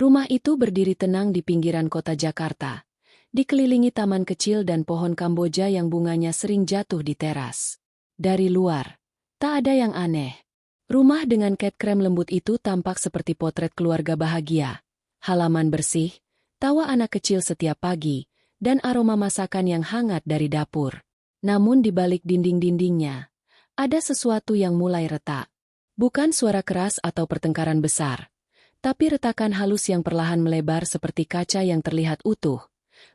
Rumah itu berdiri tenang di pinggiran kota Jakarta, dikelilingi taman kecil dan pohon Kamboja yang bunganya sering jatuh di teras. Dari luar, tak ada yang aneh. Rumah dengan cat krem lembut itu tampak seperti potret keluarga bahagia. Halaman bersih, tawa anak kecil setiap pagi, dan aroma masakan yang hangat dari dapur. Namun di balik dinding-dindingnya, ada sesuatu yang mulai retak. Bukan suara keras atau pertengkaran besar, tapi retakan halus yang perlahan melebar seperti kaca yang terlihat utuh,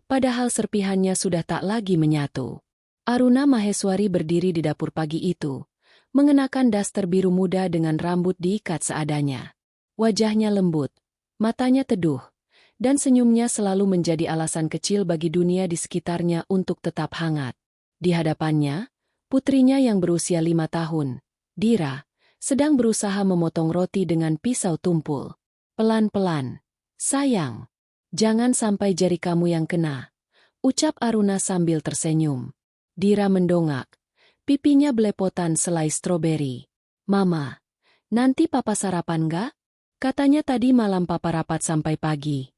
padahal serpihannya sudah tak lagi menyatu. Aruna Maheswari berdiri di dapur pagi itu, mengenakan daster biru muda dengan rambut diikat seadanya. Wajahnya lembut, matanya teduh, dan senyumnya selalu menjadi alasan kecil bagi dunia di sekitarnya untuk tetap hangat. Di hadapannya, putrinya yang berusia 5 tahun, Dira, sedang berusaha memotong roti dengan pisau tumpul. Pelan-pelan. Sayang, jangan sampai jari kamu yang kena, ucap Aruna sambil tersenyum. Dira mendongak, pipinya belepotan selai stroberi. Mama, nanti papa sarapan gak? Katanya tadi malam papa rapat sampai pagi.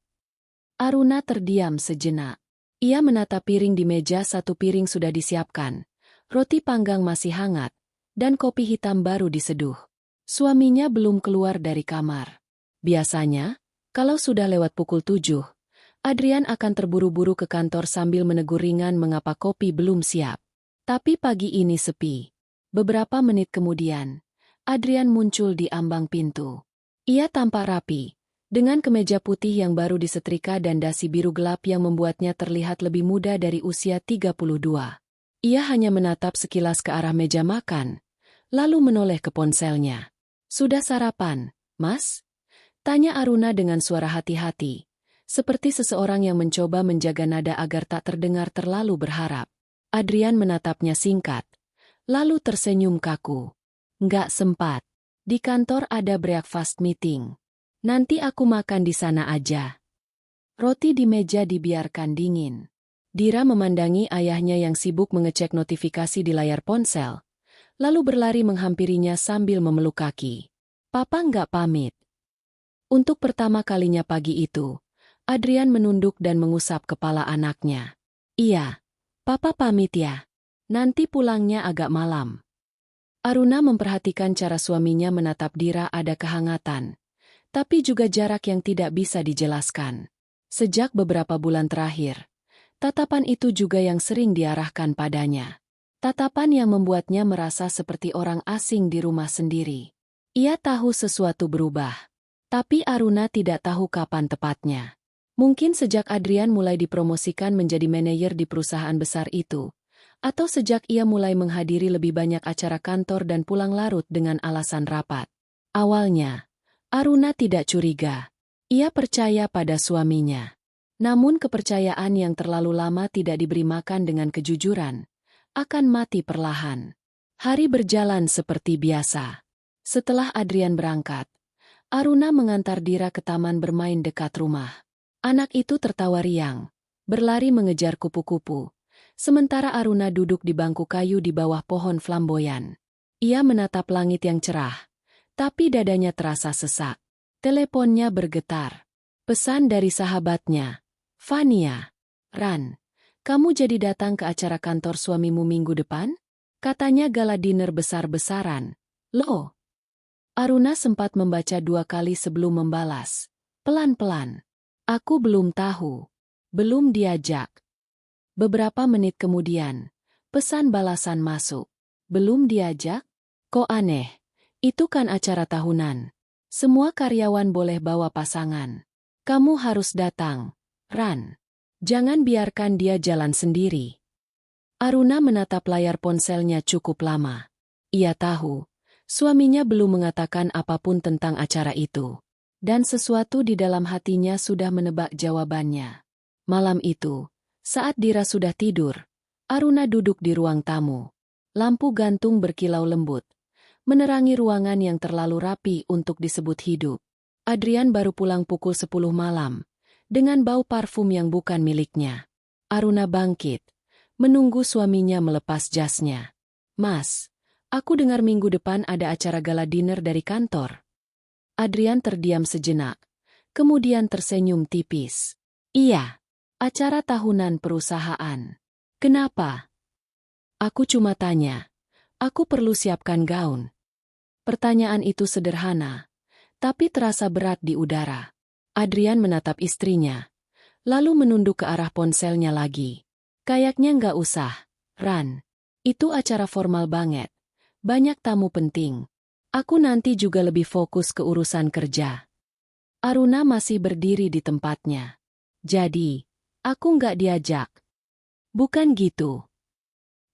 Aruna terdiam sejenak. Ia menatap piring di meja, satu piring sudah disiapkan. Roti panggang masih hangat, dan kopi hitam baru diseduh. Suaminya belum keluar dari kamar. Biasanya, kalau sudah lewat pukul 7, Adrian akan terburu-buru ke kantor sambil menegur ringan mengapa kopi belum siap. Tapi pagi ini sepi. Beberapa menit kemudian, Adrian muncul di ambang pintu. Ia tampak rapi, dengan kemeja putih yang baru disetrika dan dasi biru gelap yang membuatnya terlihat lebih muda dari usia 32. Ia hanya menatap sekilas ke arah meja makan, lalu menoleh ke ponselnya. "Sudah sarapan, Mas?" tanya Aruna dengan suara hati-hati, seperti seseorang yang mencoba menjaga nada agar tak terdengar terlalu berharap. Adrian menatapnya singkat, lalu tersenyum kaku. "Nggak sempat. Di kantor ada breakfast meeting. Nanti aku makan di sana aja." Roti di meja dibiarkan dingin. Dira memandangi ayahnya yang sibuk mengecek notifikasi di layar ponsel, lalu berlari menghampirinya sambil memeluk kaki. "Papa nggak pamit?" Untuk pertama kalinya pagi itu, Adrian menunduk dan mengusap kepala anaknya. "Iya, papa pamit ya. Nanti pulangnya agak malam." Aruna memperhatikan cara suaminya menatap Dira, ada kehangatan, tapi juga jarak yang tidak bisa dijelaskan. Sejak beberapa bulan terakhir, tatapan itu juga yang sering diarahkan padanya. Tatapan yang membuatnya merasa seperti orang asing di rumah sendiri. Ia tahu sesuatu berubah, tapi Aruna tidak tahu kapan tepatnya. Mungkin sejak Adrian mulai dipromosikan menjadi manajer di perusahaan besar itu, atau sejak ia mulai menghadiri lebih banyak acara kantor dan pulang larut dengan alasan rapat. Awalnya, Aruna tidak curiga. Ia percaya pada suaminya. Namun kepercayaan yang terlalu lama tidak diberi makan dengan kejujuran akan mati perlahan. Hari berjalan seperti biasa. Setelah Adrian berangkat, Aruna mengantar Dira ke taman bermain dekat rumah. Anak itu tertawa riang, berlari mengejar kupu-kupu, sementara Aruna duduk di bangku kayu di bawah pohon flamboyan. Ia menatap langit yang cerah, tapi dadanya terasa sesak. Teleponnya bergetar. Pesan dari sahabatnya. "Fania, Ran, kamu jadi datang ke acara kantor suamimu minggu depan?" Katanya gala dinner besar-besaran. "Loh?" Aruna sempat membaca 2 kali sebelum membalas. Pelan-pelan. "Aku belum tahu. Belum diajak." Beberapa menit kemudian, pesan balasan masuk. "Belum diajak? Kok aneh? Itu kan acara tahunan. Semua karyawan boleh bawa pasangan. Kamu harus datang, Ran. Jangan biarkan dia jalan sendiri." Aruna menatap layar ponselnya cukup lama. Ia tahu, suaminya belum mengatakan apapun tentang acara itu. Dan sesuatu di dalam hatinya sudah menebak jawabannya. Malam itu, saat Dira sudah tidur, Aruna duduk di ruang tamu. Lampu gantung berkilau lembut, menerangi ruangan yang terlalu rapi untuk disebut hidup. Adrian baru pulang pukul 10 malam, dengan bau parfum yang bukan miliknya. Aruna bangkit, menunggu suaminya melepas jasnya. "Mas, aku dengar minggu depan ada acara gala dinner dari kantor." Adrian terdiam sejenak, kemudian tersenyum tipis. Iya, acara tahunan perusahaan. Kenapa? Aku cuma tanya. Aku perlu siapkan gaun. Pertanyaan itu sederhana, tapi terasa berat di udara. Adrian menatap istrinya, lalu menunduk ke arah ponselnya lagi. Kayaknya nggak usah, Ran. Itu acara formal banget. Banyak tamu penting. Aku nanti juga lebih fokus ke urusan kerja. Aruna masih berdiri di tempatnya. Jadi, aku nggak diajak. Bukan gitu.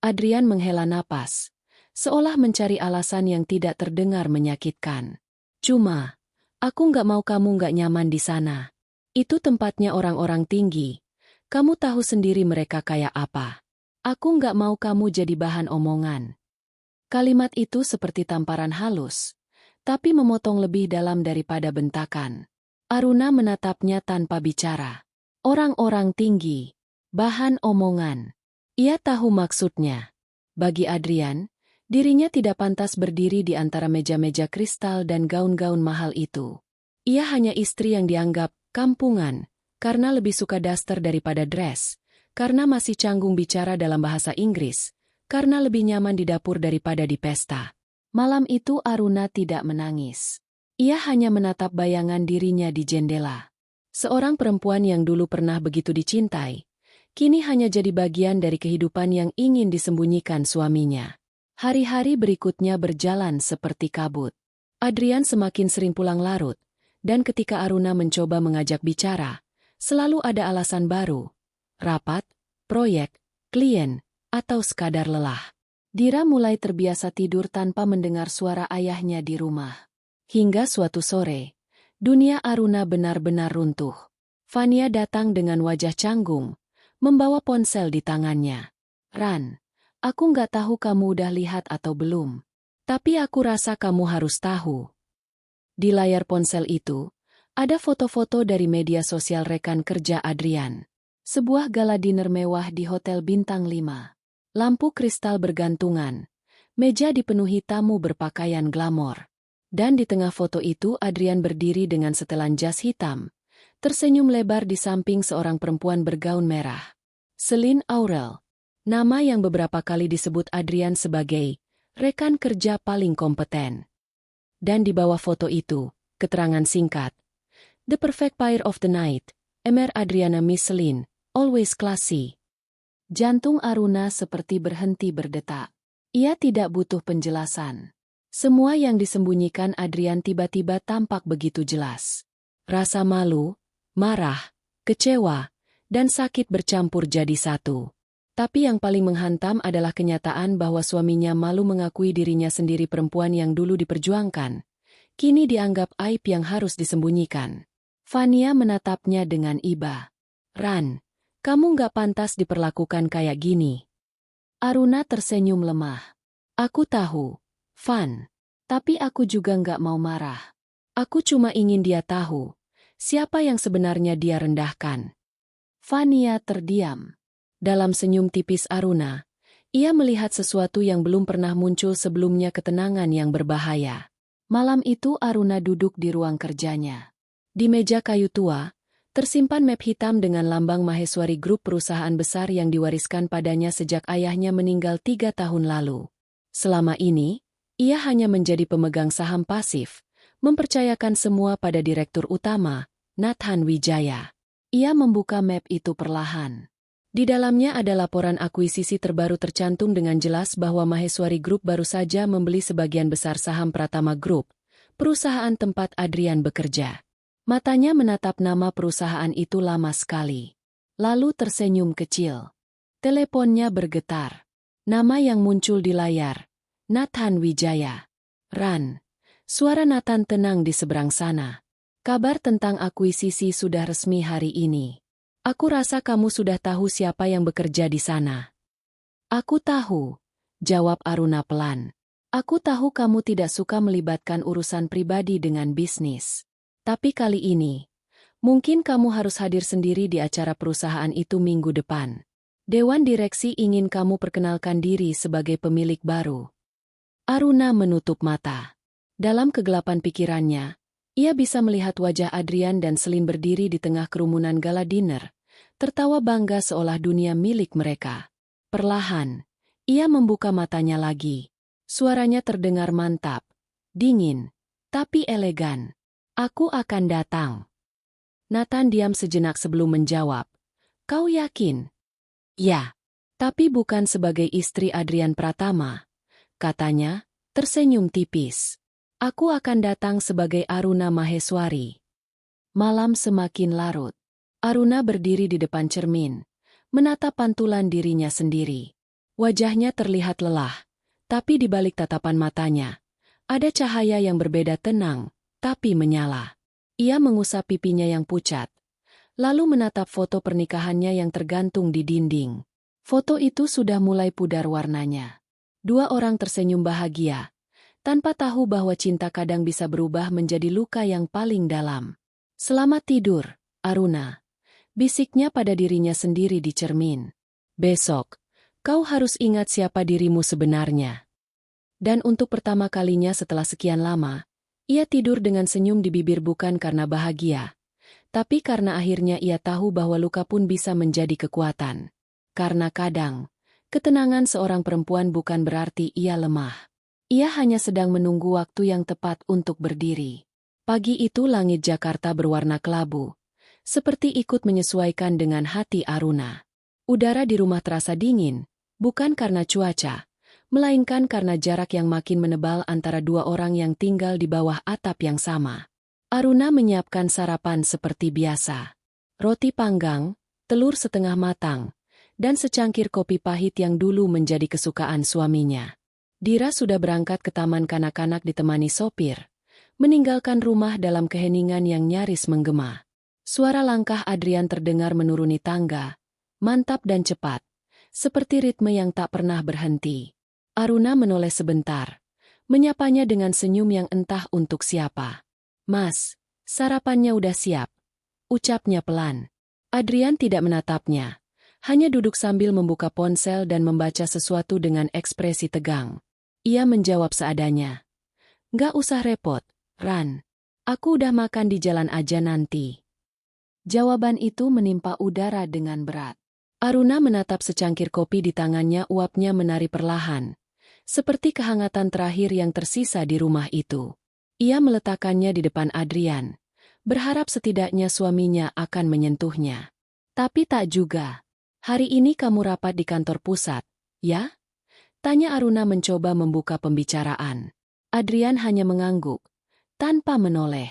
Adrian menghela napas, seolah mencari alasan yang tidak terdengar menyakitkan. Cuma, aku nggak mau kamu nggak nyaman di sana. Itu tempatnya orang-orang tinggi. Kamu tahu sendiri mereka kayak apa. Aku nggak mau kamu jadi bahan omongan. Kalimat itu seperti tamparan halus, tapi memotong lebih dalam daripada bentakan. Aruna menatapnya tanpa bicara. Orang-orang tinggi, bahan omongan. Ia tahu maksudnya. Bagi Adrian, dirinya tidak pantas berdiri di antara meja-meja kristal dan gaun-gaun mahal itu. Ia hanya istri yang dianggap kampungan, karena lebih suka daster daripada dress, karena masih canggung bicara dalam bahasa Inggris, karena lebih nyaman di dapur daripada di pesta. Malam itu Aruna tidak menangis. Ia hanya menatap bayangan dirinya di jendela. Seorang perempuan yang dulu pernah begitu dicintai, kini hanya jadi bagian dari kehidupan yang ingin disembunyikan suaminya. Hari-hari berikutnya berjalan seperti kabut. Adrian semakin sering pulang larut, dan ketika Aruna mencoba mengajak bicara, selalu ada alasan baru. Rapat, proyek, klien, atau sekadar lelah. Dira mulai terbiasa tidur tanpa mendengar suara ayahnya di rumah. Hingga suatu sore, dunia Aruna benar-benar runtuh. Fania datang dengan wajah canggung, membawa ponsel di tangannya. Ran, aku nggak tahu kamu udah lihat atau belum. Tapi aku rasa kamu harus tahu. Di layar ponsel itu, ada foto-foto dari media sosial rekan kerja Adrian. Sebuah gala dinner mewah di Hotel Bintang 5. Lampu kristal bergantungan. Meja dipenuhi tamu berpakaian glamor. Dan di tengah foto itu Adrian berdiri dengan setelan jas hitam, tersenyum lebar di samping seorang perempuan bergaun merah. Celine Aurel. Nama yang beberapa kali disebut Adrian sebagai rekan kerja paling kompeten. Dan di bawah foto itu, keterangan singkat. The perfect pair of the night. Mr. Adriana Miss Celine. Always classy. Jantung Aruna seperti berhenti berdetak. Ia tidak butuh penjelasan. Semua yang disembunyikan Adrian tiba-tiba tampak begitu jelas. Rasa malu, marah, kecewa, dan sakit bercampur jadi satu. Tapi yang paling menghantam adalah kenyataan bahwa suaminya malu mengakui dirinya sendiri perempuan yang dulu diperjuangkan. Kini dianggap aib yang harus disembunyikan. Fania menatapnya dengan iba. Ran, kamu nggak pantas diperlakukan kayak gini. Aruna tersenyum lemah. Aku tahu, Van. Tapi aku juga nggak mau marah. Aku cuma ingin dia tahu, siapa yang sebenarnya dia rendahkan. Fania terdiam. Dalam senyum tipis Aruna, ia melihat sesuatu yang belum pernah muncul sebelumnya, ketenangan yang berbahaya. Malam itu Aruna duduk di ruang kerjanya. Di meja kayu tua, tersimpan map hitam dengan lambang Maheswari Group, perusahaan besar yang diwariskan padanya sejak ayahnya meninggal 3 tahun lalu. Selama ini, ia hanya menjadi pemegang saham pasif, mempercayakan semua pada direktur utama, Nathan Wijaya. Ia membuka map itu perlahan. Di dalamnya ada laporan akuisisi terbaru tercantum dengan jelas bahwa Maheswari Group baru saja membeli sebagian besar saham Pratama Group, perusahaan tempat Adrian bekerja. Matanya menatap nama perusahaan itu lama sekali. Lalu tersenyum kecil. Teleponnya bergetar. Nama yang muncul di layar. Nathan Wijaya. Ran. Suara Nathan tenang di seberang sana. Kabar tentang akuisisi sudah resmi hari ini. Aku rasa kamu sudah tahu siapa yang bekerja di sana. Aku tahu, jawab Aruna pelan. Aku tahu kamu tidak suka melibatkan urusan pribadi dengan bisnis. Tapi kali ini, mungkin kamu harus hadir sendiri di acara perusahaan itu minggu depan. Dewan direksi ingin kamu perkenalkan diri sebagai pemilik baru. Aruna menutup mata. Dalam kegelapan pikirannya, Ia bisa melihat wajah Adrian dan Selin berdiri di tengah kerumunan gala dinner, tertawa bangga seolah dunia milik mereka. Perlahan, ia membuka matanya lagi. Suaranya terdengar mantap, dingin, tapi elegan. Aku akan datang. Nathan diam sejenak sebelum menjawab. Kau yakin? Ya, tapi bukan sebagai istri Adrian Pratama, katanya, tersenyum tipis. Aku akan datang sebagai Aruna Maheswari. Malam semakin larut. Aruna berdiri di depan cermin, menatap pantulan dirinya sendiri. Wajahnya terlihat lelah, tapi di balik tatapan matanya, ada cahaya yang berbeda tenang, tapi menyala. Ia mengusap pipinya yang pucat, lalu menatap foto pernikahannya yang tergantung di dinding. Foto itu sudah mulai pudar warnanya. Dua orang tersenyum bahagia, tanpa tahu bahwa cinta kadang bisa berubah menjadi luka yang paling dalam. Selamat tidur, Aruna, bisiknya pada dirinya sendiri di cermin. Besok, kau harus ingat siapa dirimu sebenarnya. Dan untuk pertama kalinya setelah sekian lama, ia tidur dengan senyum di bibir bukan karena bahagia, tapi karena akhirnya ia tahu bahwa luka pun bisa menjadi kekuatan. Karena kadang, ketenangan seorang perempuan bukan berarti ia lemah. Ia hanya sedang menunggu waktu yang tepat untuk berdiri. Pagi itu langit Jakarta berwarna kelabu, seperti ikut menyesuaikan dengan hati Aruna. Udara di rumah terasa dingin, bukan karena cuaca, melainkan karena jarak yang makin menebal antara dua orang yang tinggal di bawah atap yang sama. Aruna menyiapkan sarapan seperti biasa. Roti panggang, telur setengah matang, dan secangkir kopi pahit yang dulu menjadi kesukaan suaminya. Dira sudah berangkat ke taman kanak-kanak ditemani sopir, meninggalkan rumah dalam keheningan yang nyaris menggema. Suara langkah Adrian terdengar menuruni tangga, mantap dan cepat, seperti ritme yang tak pernah berhenti. Aruna menoleh sebentar, menyapanya dengan senyum yang entah untuk siapa. Mas, sarapannya udah siap, ucapnya pelan. Adrian tidak menatapnya, hanya duduk sambil membuka ponsel dan membaca sesuatu dengan ekspresi tegang. Ia menjawab seadanya. Nggak usah repot, Ran. Aku udah makan di jalan aja nanti. Jawaban itu menimpa udara dengan berat. Aruna menatap secangkir kopi di tangannya, uapnya menari perlahan, seperti kehangatan terakhir yang tersisa di rumah itu. Ia meletakkannya di depan Adrian, berharap setidaknya suaminya akan menyentuhnya. Tapi tak juga. Hari ini kamu rapat di kantor pusat, ya? Tanya Aruna mencoba membuka pembicaraan. Adrian hanya mengangguk, tanpa menoleh.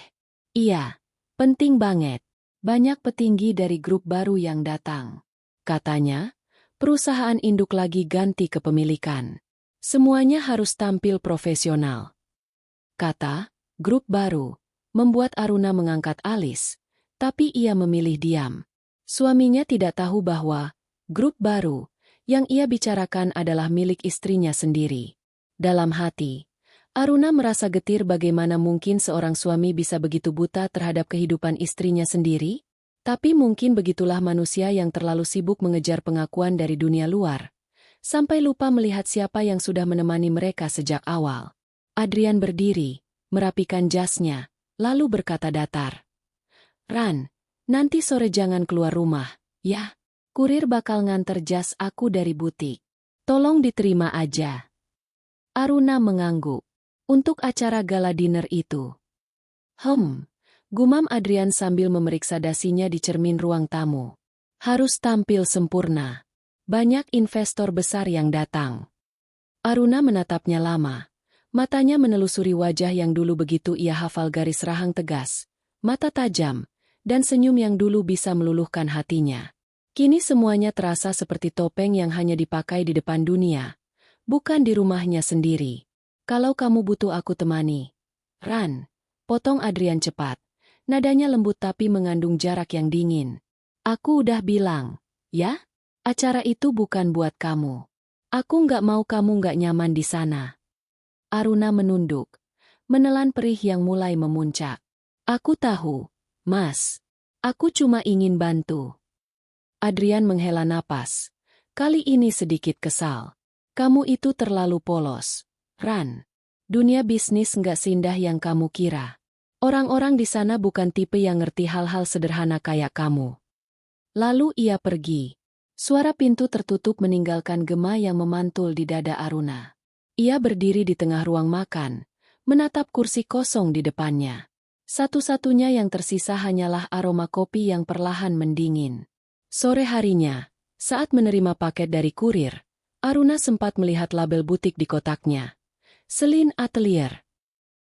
Iya, penting banget. Banyak petinggi dari grup baru yang datang. Katanya, perusahaan induk lagi ganti kepemilikan. Semuanya harus tampil profesional. Kata, grup baru, membuat Aruna mengangkat alis, tapi ia memilih diam. Suaminya tidak tahu bahwa grup baru yang ia bicarakan adalah milik istrinya sendiri. Dalam hati, Aruna merasa getir bagaimana mungkin seorang suami bisa begitu buta terhadap kehidupan istrinya sendiri. Tapi mungkin begitulah manusia yang terlalu sibuk mengejar pengakuan dari dunia luar, sampai lupa melihat siapa yang sudah menemani mereka sejak awal. Adrian berdiri, merapikan jasnya, lalu berkata datar. Ran, nanti sore jangan keluar rumah, ya? Kurir bakal nganter jas aku dari butik. Tolong diterima aja. Aruna mengangguk. Untuk acara gala dinner itu. Gumam Adrian sambil memeriksa dasinya di cermin ruang tamu. Harus tampil sempurna. Banyak investor besar yang datang. Aruna menatapnya lama. Matanya menelusuri wajah yang dulu begitu ia hafal, garis rahang tegas, mata tajam, dan senyum yang dulu bisa meluluhkan hatinya. Kini semuanya terasa seperti topeng yang hanya dipakai di depan dunia, bukan di rumahnya sendiri. Kalau kamu butuh aku temani. Ran, potong Adrian cepat. Nadanya lembut tapi mengandung jarak yang dingin. Aku udah bilang, ya? Acara itu bukan buat kamu. Aku nggak mau kamu nggak nyaman di sana. Aruna menunduk, menelan perih yang mulai memuncak. Aku tahu, Mas. Aku cuma ingin bantu. Adrian menghela napas. Kali ini sedikit kesal. Kamu itu terlalu polos. Ran, dunia bisnis nggak seindah yang kamu kira. Orang-orang di sana bukan tipe yang ngerti hal-hal sederhana kayak kamu. Lalu ia pergi. Suara pintu tertutup meninggalkan gema yang memantul di dada Aruna. Ia berdiri di tengah ruang makan, menatap kursi kosong di depannya. Satu-satunya yang tersisa hanyalah aroma kopi yang perlahan mendingin. Sore harinya, saat menerima paket dari kurir, Aruna sempat melihat label butik di kotaknya. Celine Atelier.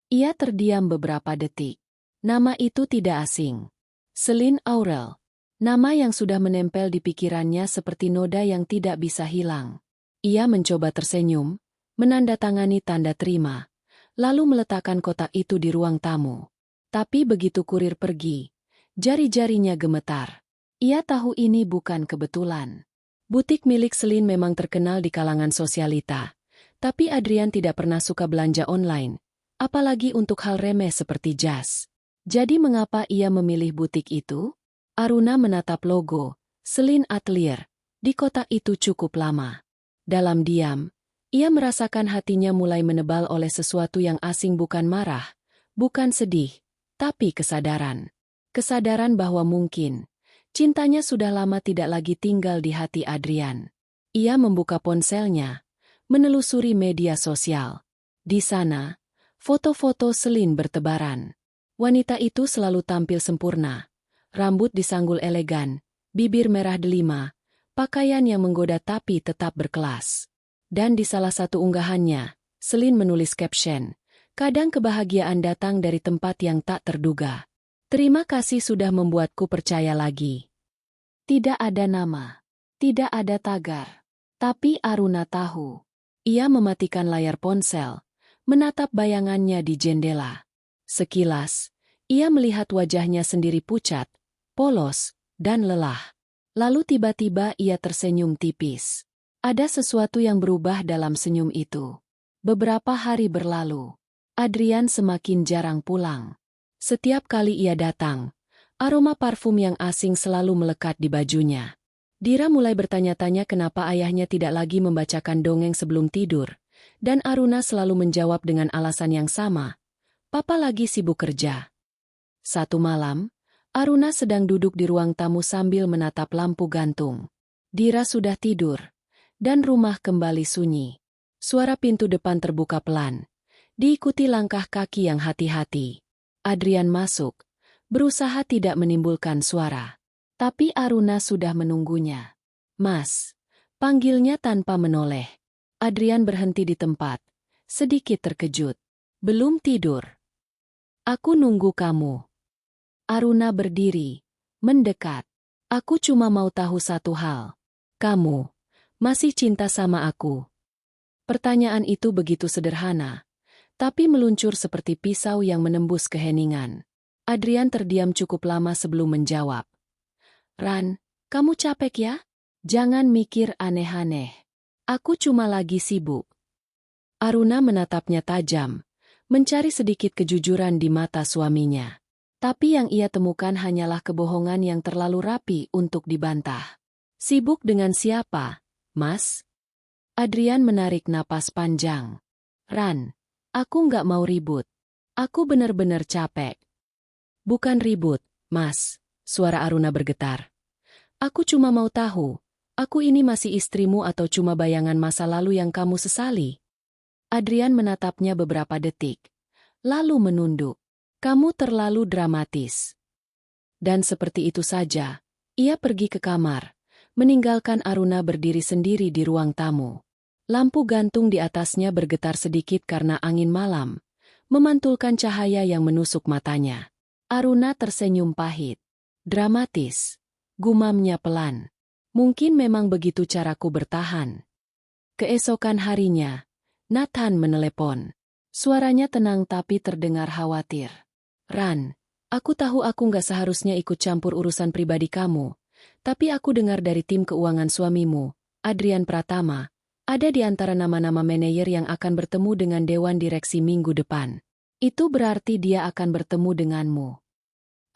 Ia terdiam beberapa detik. Nama itu tidak asing. Celine Aurel. Nama yang sudah menempel di pikirannya seperti noda yang tidak bisa hilang. Ia mencoba tersenyum, menandatangani tanda terima, lalu meletakkan kotak itu di ruang tamu. Tapi begitu kurir pergi, jari-jarinya gemetar. Ia tahu ini bukan kebetulan. Butik milik Celine memang terkenal di kalangan sosialita, tapi Adrian tidak pernah suka belanja online. Apalagi untuk hal remeh seperti jas. Jadi mengapa ia memilih butik itu? Aruna menatap logo, Celine Atelier, di kotak itu cukup lama. Dalam diam, ia merasakan hatinya mulai menebal oleh sesuatu yang asing, bukan marah, bukan sedih, tapi kesadaran. Kesadaran bahwa mungkin, cintanya sudah lama tidak lagi tinggal di hati Adrian. Ia membuka ponselnya, menelusuri media sosial. Di sana, foto-foto Celine bertebaran. Wanita itu selalu tampil sempurna. Rambut disanggul elegan, bibir merah delima, pakaian yang menggoda tapi tetap berkelas. Dan di salah satu unggahannya, Celine menulis caption, "Kadang kebahagiaan datang dari tempat yang tak terduga. Terima kasih sudah membuatku percaya lagi." Tidak ada nama, tidak ada tagar. Tapi Aruna tahu. Ia mematikan layar ponsel, menatap bayangannya di jendela. Sekilas, ia melihat wajahnya sendiri pucat, polos, dan lelah. Lalu tiba-tiba ia tersenyum tipis. Ada sesuatu yang berubah dalam senyum itu. Beberapa hari berlalu. Adrian semakin jarang pulang. Setiap kali ia datang, aroma parfum yang asing selalu melekat di bajunya. Dira mulai bertanya-tanya kenapa ayahnya tidak lagi membacakan dongeng sebelum tidur. Dan Aruna selalu menjawab dengan alasan yang sama. Papa lagi sibuk kerja. Satu malam, Aruna sedang duduk di ruang tamu sambil menatap lampu gantung. Dira sudah tidur, dan rumah kembali sunyi. Suara pintu depan terbuka pelan, diikuti langkah kaki yang hati-hati. Adrian masuk, berusaha tidak menimbulkan suara. Tapi Aruna sudah menunggunya. "Mas," panggilnya tanpa menoleh. Adrian berhenti di tempat, sedikit terkejut. "Belum tidur? Aku nunggu kamu." Aruna berdiri, mendekat. "Aku cuma mau tahu satu hal. Kamu masih cinta sama aku?" Pertanyaan itu begitu sederhana, tapi meluncur seperti pisau yang menembus keheningan. Adrian terdiam cukup lama sebelum menjawab. "Ran, kamu capek ya? Jangan mikir aneh-aneh. Aku cuma lagi sibuk." Aruna menatapnya tajam, mencari sedikit kejujuran di mata suaminya. Tapi yang ia temukan hanyalah kebohongan yang terlalu rapi untuk dibantah. "Sibuk dengan siapa, Mas?" Adrian menarik napas panjang. "Ran, aku nggak mau ribut. Aku benar-benar capek." "Bukan ribut, Mas," suara Aruna bergetar. "Aku cuma mau tahu, aku ini masih istrimu atau cuma bayangan masa lalu yang kamu sesali?" Adrian menatapnya beberapa detik, lalu menunduk. "Kamu terlalu dramatis." Dan seperti itu saja, ia pergi ke kamar, meninggalkan Aruna berdiri sendiri di ruang tamu. Lampu gantung di atasnya bergetar sedikit karena angin malam, memantulkan cahaya yang menusuk matanya. Aruna tersenyum pahit. "Dramatis," gumamnya pelan. "Mungkin memang begitu caraku bertahan." Keesokan harinya, Nathan menelepon. Suaranya tenang tapi terdengar khawatir. "Ran, aku tahu aku nggak seharusnya ikut campur urusan pribadi kamu, tapi aku dengar dari tim keuangan suamimu, Adrian Pratama, ada di antara nama-nama manajer yang akan bertemu dengan Dewan Direksi minggu depan. Itu berarti dia akan bertemu denganmu."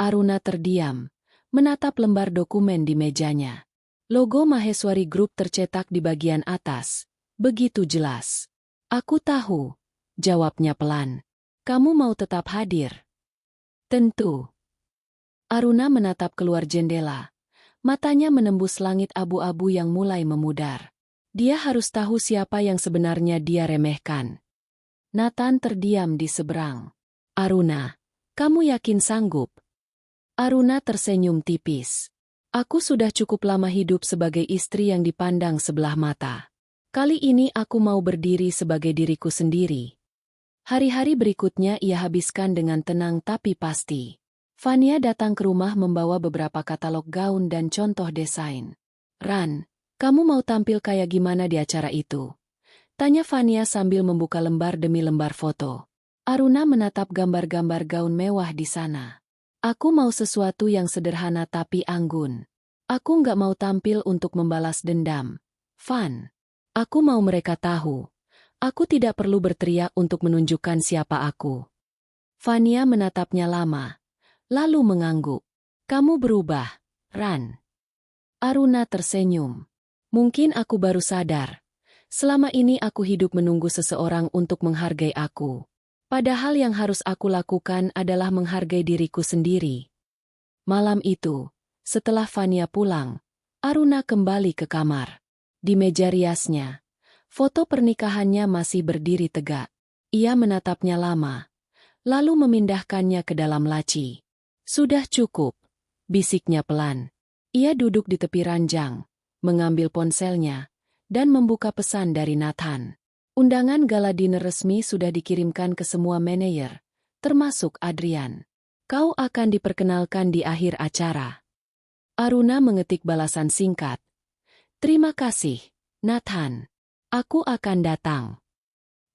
Aruna terdiam, menatap lembar dokumen di mejanya. Logo Maheswari Group tercetak di bagian atas, begitu jelas. "Aku tahu," jawabnya pelan. "Kamu mau tetap hadir?" Tentu. Aruna menatap keluar jendela. Matanya menembus langit abu-abu yang mulai memudar. Dia harus tahu siapa yang sebenarnya dia remehkan. Nathan terdiam di seberang. Aruna, kamu yakin sanggup? Aruna tersenyum tipis. Aku sudah cukup lama hidup sebagai istri yang dipandang sebelah mata. Kali ini aku mau berdiri sebagai diriku sendiri. Hari-hari berikutnya ia habiskan dengan tenang tapi pasti. Fania datang ke rumah membawa beberapa katalog gaun dan contoh desain. Ran, kamu mau tampil kayak gimana di acara itu? Tanya Fania sambil membuka lembar demi lembar foto. Aruna menatap gambar-gambar gaun mewah di sana. Aku mau sesuatu yang sederhana tapi anggun. Aku nggak mau tampil untuk membalas dendam. Fan. Aku mau mereka tahu. Aku tidak perlu berteriak untuk menunjukkan siapa aku. Fania menatapnya lama. Lalu mengangguk. Kamu berubah, Ran. Aruna tersenyum. Mungkin aku baru sadar. Selama ini aku hidup menunggu seseorang untuk menghargai aku. Padahal yang harus aku lakukan adalah menghargai diriku sendiri. Malam itu, setelah Fania pulang, Aruna kembali ke kamar. Di meja riasnya, foto pernikahannya masih berdiri tegak. Ia menatapnya lama, lalu memindahkannya ke dalam laci. Sudah cukup, bisiknya pelan. Ia duduk di tepi ranjang, mengambil ponselnya, dan membuka pesan dari Nathan. Undangan gala dinner resmi sudah dikirimkan ke semua manajer, termasuk Adrian. Kau akan diperkenalkan di akhir acara. Aruna mengetik balasan singkat. Terima kasih, Nathan. Aku akan datang.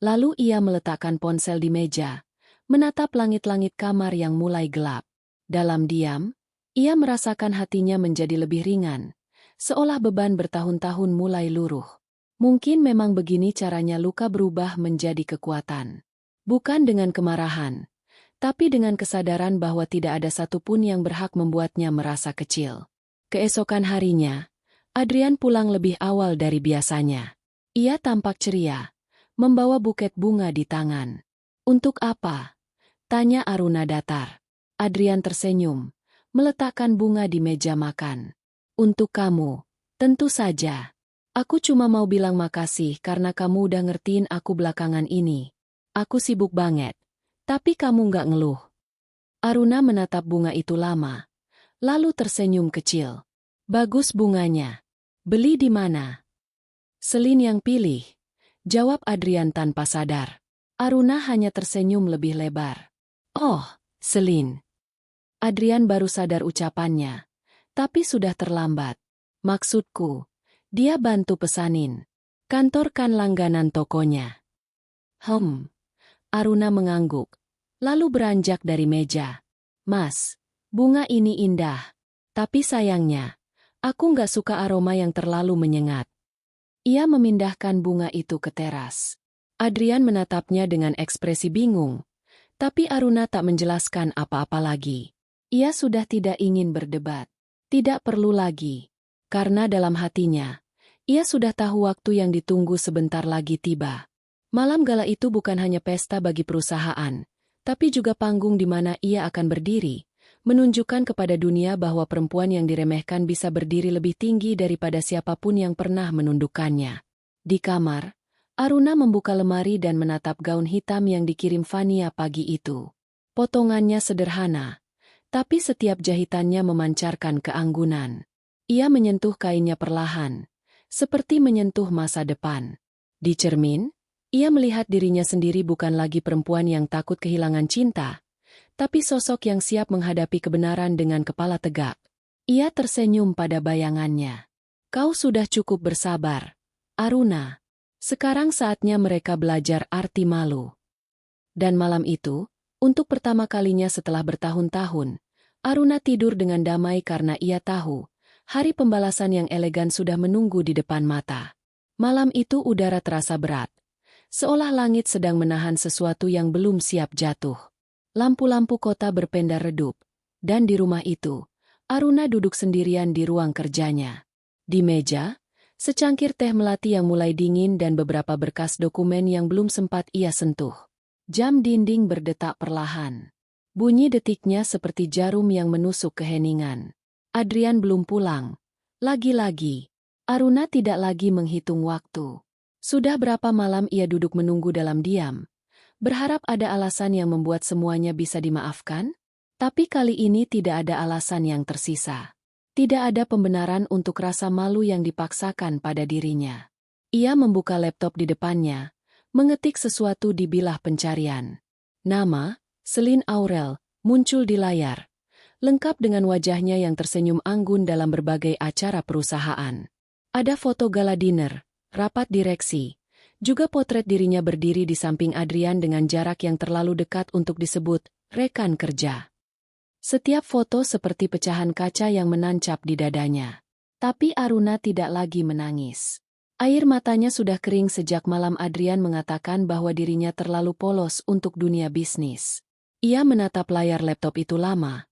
Lalu ia meletakkan ponsel di meja, menatap langit-langit kamar yang mulai gelap. Dalam diam, ia merasakan hatinya menjadi lebih ringan, seolah beban bertahun-tahun mulai luruh. Mungkin memang begini caranya luka berubah menjadi kekuatan. Bukan dengan kemarahan, tapi dengan kesadaran bahwa tidak ada satupun yang berhak membuatnya merasa kecil. Keesokan harinya, Adrian pulang lebih awal dari biasanya. Ia tampak ceria, membawa buket bunga di tangan. Untuk apa? Tanya Aruna datar. Adrian tersenyum, meletakkan bunga di meja makan. Untuk kamu, tentu saja. Aku cuma mau bilang makasih karena kamu udah ngertiin aku belakangan ini. Aku sibuk banget, tapi kamu nggak ngeluh. Aruna menatap bunga itu lama, lalu tersenyum kecil. Bagus bunganya. Beli di mana? Selin yang pilih, jawab Adrian tanpa sadar. Aruna hanya tersenyum lebih lebar. Oh, Selin. Adrian baru sadar ucapannya, tapi sudah terlambat. Maksudku, dia bantu pesanin. Kantorkan langganan tokonya. Aruna mengangguk, lalu beranjak dari meja. Mas, bunga ini indah, tapi sayangnya, aku nggak suka aroma yang terlalu menyengat. Ia memindahkan bunga itu ke teras. Adrian menatapnya dengan ekspresi bingung, tapi Aruna tak menjelaskan apa-apa lagi. Ia sudah tidak ingin berdebat. Tidak perlu lagi. Karena dalam hatinya, ia sudah tahu waktu yang ditunggu sebentar lagi tiba. Malam gala itu bukan hanya pesta bagi perusahaan, tapi juga panggung di mana ia akan berdiri, menunjukkan kepada dunia bahwa perempuan yang diremehkan bisa berdiri lebih tinggi daripada siapapun yang pernah menundukkannya. Di kamar, Aruna membuka lemari dan menatap gaun hitam yang dikirim Fania pagi itu. Potongannya sederhana, tapi setiap jahitannya memancarkan keanggunan. Ia menyentuh kainnya perlahan, seperti menyentuh masa depan. Di cermin, ia melihat dirinya sendiri bukan lagi perempuan yang takut kehilangan cinta, tapi sosok yang siap menghadapi kebenaran dengan kepala tegak. Ia tersenyum pada bayangannya. Kau sudah cukup bersabar, Aruna. Sekarang saatnya mereka belajar arti malu. Dan malam itu, untuk pertama kalinya setelah bertahun-tahun, Aruna tidur dengan damai karena ia tahu, hari pembalasan yang elegan sudah menunggu di depan mata. Malam itu udara terasa berat, seolah langit sedang menahan sesuatu yang belum siap jatuh. Lampu-lampu kota berpendar redup, dan di rumah itu, Aruna duduk sendirian di ruang kerjanya. Di meja, secangkir teh melati yang mulai dingin dan beberapa berkas dokumen yang belum sempat ia sentuh. Jam dinding berdetak perlahan. Bunyi detiknya seperti jarum yang menusuk keheningan. Adrian belum pulang. Lagi-lagi, Aruna tidak lagi menghitung waktu. Sudah berapa malam ia duduk menunggu dalam diam, berharap ada alasan yang membuat semuanya bisa dimaafkan? Tapi kali ini tidak ada alasan yang tersisa. Tidak ada pembenaran untuk rasa malu yang dipaksakan pada dirinya. Ia membuka laptop di depannya, mengetik sesuatu di bilah pencarian. Nama, Celine Aurel, muncul di layar, lengkap dengan wajahnya yang tersenyum anggun dalam berbagai acara perusahaan. Ada foto gala dinner, rapat direksi, juga potret dirinya berdiri di samping Adrian dengan jarak yang terlalu dekat untuk disebut rekan kerja. Setiap foto seperti pecahan kaca yang menancap di dadanya. Tapi Aruna tidak lagi menangis. Air matanya sudah kering sejak malam Adrian mengatakan bahwa dirinya terlalu polos untuk dunia bisnis. Ia menatap layar laptop itu lama,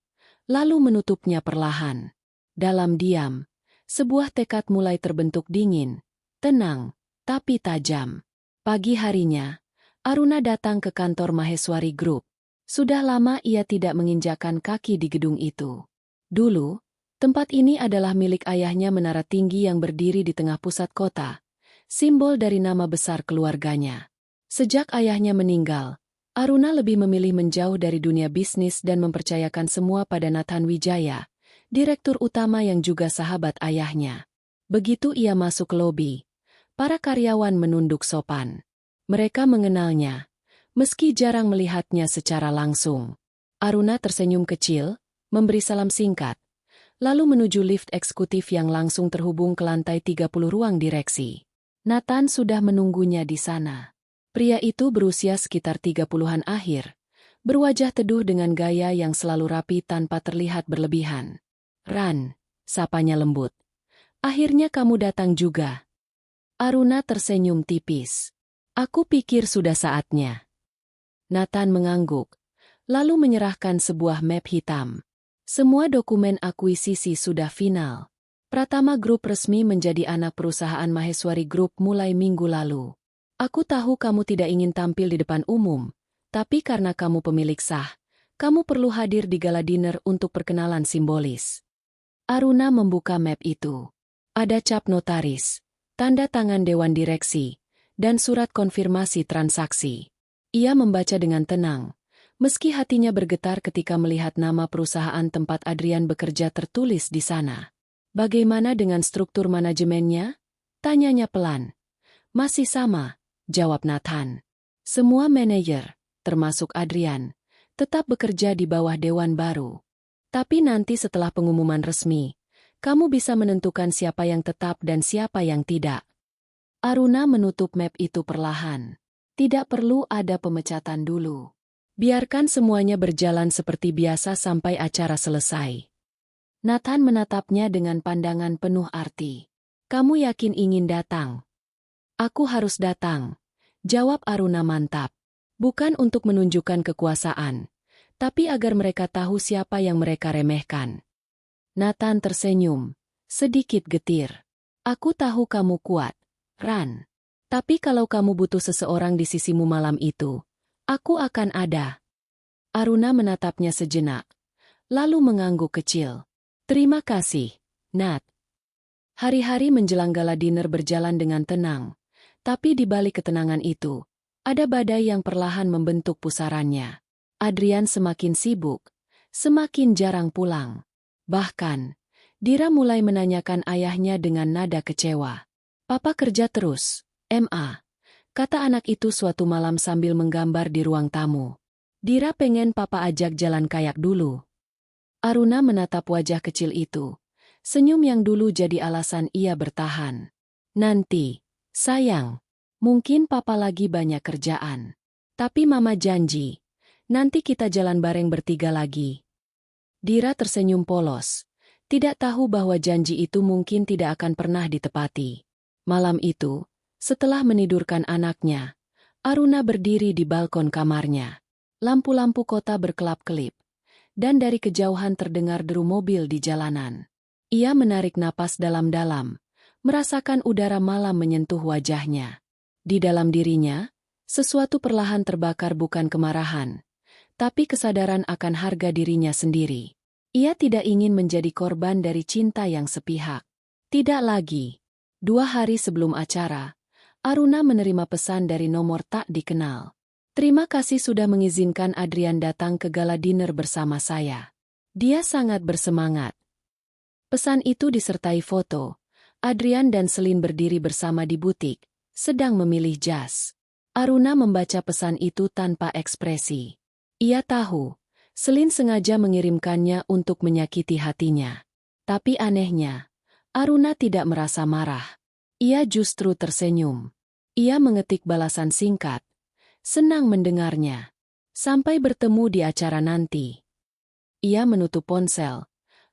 lalu menutupnya perlahan. Dalam diam, sebuah tekad mulai terbentuk dingin, tenang, tapi tajam. Pagi harinya, Aruna datang ke kantor Maheswari Group. Sudah lama ia tidak menginjakkan kaki di gedung itu. Dulu, tempat ini adalah milik ayahnya menara tinggi yang berdiri di tengah pusat kota, simbol dari nama besar keluarganya. Sejak ayahnya meninggal, Aruna lebih memilih menjauh dari dunia bisnis dan mempercayakan semua pada Nathan Wijaya, direktur utama yang juga sahabat ayahnya. Begitu ia masuk ke lobi, para karyawan menunduk sopan. Mereka mengenalnya, meski jarang melihatnya secara langsung. Aruna tersenyum kecil, memberi salam singkat, lalu menuju lift eksekutif yang langsung terhubung ke lantai 30 ruang direksi. Nathan sudah menunggunya di sana. Pria itu berusia sekitar 30-an akhir, berwajah teduh dengan gaya yang selalu rapi tanpa terlihat berlebihan. "Ran," sapanya lembut. "Akhirnya kamu datang juga." Aruna tersenyum tipis. "Aku pikir sudah saatnya." Nathan mengangguk, lalu menyerahkan sebuah map hitam. Semua dokumen akuisisi sudah final. Pratama Group resmi menjadi anak perusahaan Maheswari Group mulai minggu lalu. Aku tahu kamu tidak ingin tampil di depan umum, tapi karena kamu pemilik sah, kamu perlu hadir di gala dinner untuk perkenalan simbolis. Aruna membuka map itu. Ada cap notaris, tanda tangan dewan direksi, dan surat konfirmasi transaksi. Ia membaca dengan tenang, meski hatinya bergetar ketika melihat nama perusahaan tempat Adrian bekerja tertulis di sana. "Bagaimana dengan struktur manajemennya?" tanyanya pelan. "Masih sama," jawab Nathan. "Semua manajer, termasuk Adrian, tetap bekerja di bawah dewan baru. Tapi nanti setelah pengumuman resmi, kamu bisa menentukan siapa yang tetap dan siapa yang tidak." Aruna menutup map itu perlahan. Tidak perlu ada pemecatan dulu. Biarkan semuanya berjalan seperti biasa sampai acara selesai. Nathan menatapnya dengan pandangan penuh arti. "Kamu yakin ingin datang?" "Aku harus datang," jawab Aruna mantap. "Bukan untuk menunjukkan kekuasaan, tapi agar mereka tahu siapa yang mereka remehkan." Nathan tersenyum, sedikit getir. "Aku tahu kamu kuat, Ran. Tapi kalau kamu butuh seseorang di sisimu malam itu, aku akan ada." Aruna menatapnya sejenak, lalu mengangguk kecil. "Terima kasih, Nat." Hari-hari menjelang gala dinner berjalan dengan tenang, tapi di balik ketenangan itu, ada badai yang perlahan membentuk pusarannya. Adrian semakin sibuk, semakin jarang pulang. Bahkan, Dira mulai menanyakan ayahnya dengan nada kecewa. "Papa kerja terus, Ma," kata anak itu suatu malam sambil menggambar di ruang tamu. "Dira pengen papa ajak jalan kayak dulu." Aruna menatap wajah kecil itu, senyum yang dulu jadi alasan ia bertahan. "Nanti, sayang, mungkin papa lagi banyak kerjaan. Tapi mama janji, nanti kita jalan bareng bertiga lagi." Dira tersenyum polos, tidak tahu bahwa janji itu mungkin tidak akan pernah ditepati. Malam itu, setelah menidurkan anaknya, Aruna berdiri di balkon kamarnya. Lampu-lampu kota berkelap-kelip, dan dari kejauhan terdengar deru mobil di jalanan. Ia menarik napas dalam-dalam, merasakan udara malam menyentuh wajahnya. Di dalam dirinya, sesuatu perlahan terbakar, bukan kemarahan, tapi kesadaran akan harga dirinya sendiri. Ia tidak ingin menjadi korban dari cinta yang sepihak. Tidak lagi. 2 hari sebelum acara, Aruna menerima pesan dari nomor tak dikenal. Terima kasih sudah mengizinkan Adrian datang ke gala dinner bersama saya. Dia sangat bersemangat. Pesan itu disertai foto. Adrian dan Selin berdiri bersama di butik, sedang memilih jas. Aruna membaca pesan itu tanpa ekspresi. Ia tahu, Selin sengaja mengirimkannya untuk menyakiti hatinya. Tapi anehnya, Aruna tidak merasa marah. Ia justru tersenyum. Ia mengetik balasan singkat. Senang mendengarnya. Sampai bertemu di acara nanti. Ia menutup ponsel,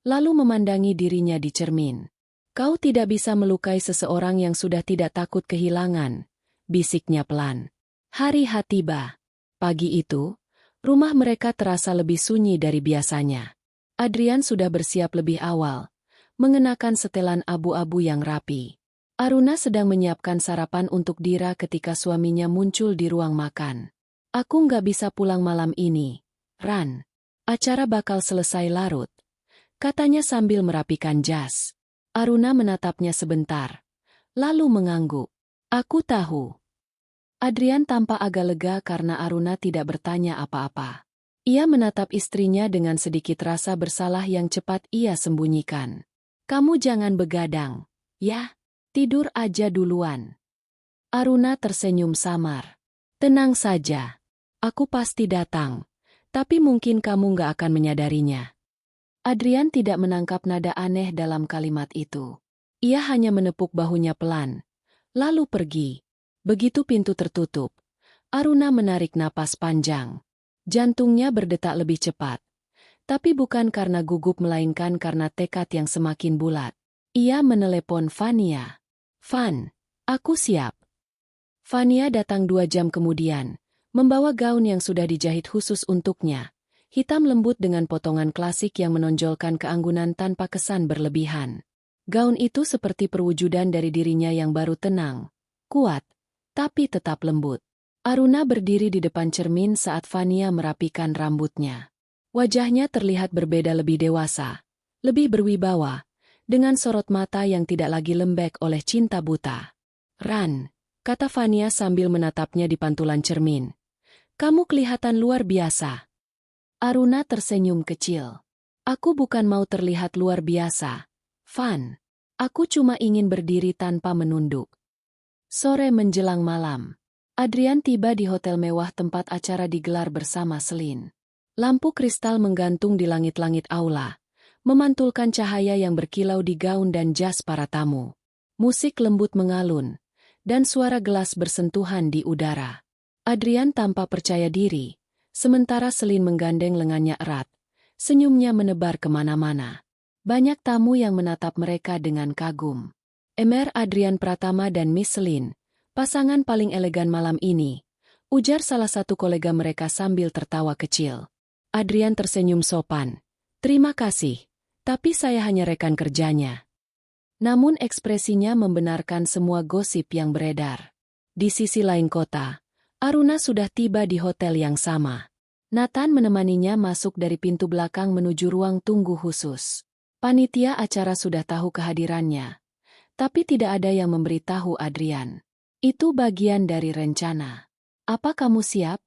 lalu memandangi dirinya di cermin. Kau tidak bisa melukai seseorang yang sudah tidak takut kehilangan, bisiknya pelan. Hari H tiba. Pagi itu, rumah mereka terasa lebih sunyi dari biasanya. Adrian sudah bersiap lebih awal, mengenakan setelan abu-abu yang rapi. Aruna sedang menyiapkan sarapan untuk Dira ketika suaminya muncul di ruang makan. Aku nggak bisa pulang malam ini, Ran. Acara bakal selesai larut, katanya sambil merapikan jas. Aruna menatapnya sebentar, lalu mengangguk. Aku tahu. Adrian tampak agak lega karena Aruna tidak bertanya apa-apa. Ia menatap istrinya dengan sedikit rasa bersalah yang cepat ia sembunyikan. Kamu jangan begadang, ya? Tidur aja duluan. Aruna tersenyum samar. Tenang saja. Aku pasti datang, tapi mungkin kamu nggak akan menyadarinya. Adrian tidak menangkap nada aneh dalam kalimat itu. Ia hanya menepuk bahunya pelan, lalu pergi. Begitu pintu tertutup, Aruna menarik napas panjang. Jantungnya berdetak lebih cepat. Tapi bukan karena gugup melainkan karena tekad yang semakin bulat. Ia menelepon Fania. Van, aku siap. Fania datang 2 jam kemudian, membawa gaun yang sudah dijahit khusus untuknya. Hitam lembut dengan potongan klasik yang menonjolkan keanggunan tanpa kesan berlebihan. Gaun itu seperti perwujudan dari dirinya yang baru tenang, kuat, tapi tetap lembut. Aruna berdiri di depan cermin saat Fania merapikan rambutnya. Wajahnya terlihat berbeda, lebih dewasa, lebih berwibawa, dengan sorot mata yang tidak lagi lembek oleh cinta buta. Ran, kata Fania sambil menatapnya di pantulan cermin. Kamu kelihatan luar biasa. Aruna tersenyum kecil. Aku bukan mau terlihat luar biasa, Van. Aku cuma ingin berdiri tanpa menunduk. Sore menjelang malam, Adrian tiba di hotel mewah tempat acara digelar bersama Selin. Lampu kristal menggantung di langit-langit aula, memantulkan cahaya yang berkilau di gaun dan jas para tamu. Musik lembut mengalun, dan suara gelas bersentuhan di udara. Adrian tampak percaya diri, sementara Selin menggandeng lengannya erat. Senyumnya menebar kemana-mana. Banyak tamu yang menatap mereka dengan kagum. Emer Adrian Pratama dan Miss Selin, pasangan paling elegan malam ini, ujar salah satu kolega mereka sambil tertawa kecil. Adrian tersenyum sopan. Terima kasih, tapi saya hanya rekan kerjanya. Namun ekspresinya membenarkan semua gosip yang beredar. Di sisi lain kota, Aruna sudah tiba di hotel yang sama. Nathan menemaninya masuk dari pintu belakang menuju ruang tunggu khusus. Panitia acara sudah tahu kehadirannya, tapi tidak ada yang memberitahu Adrian. Itu bagian dari rencana. Apa kamu siap?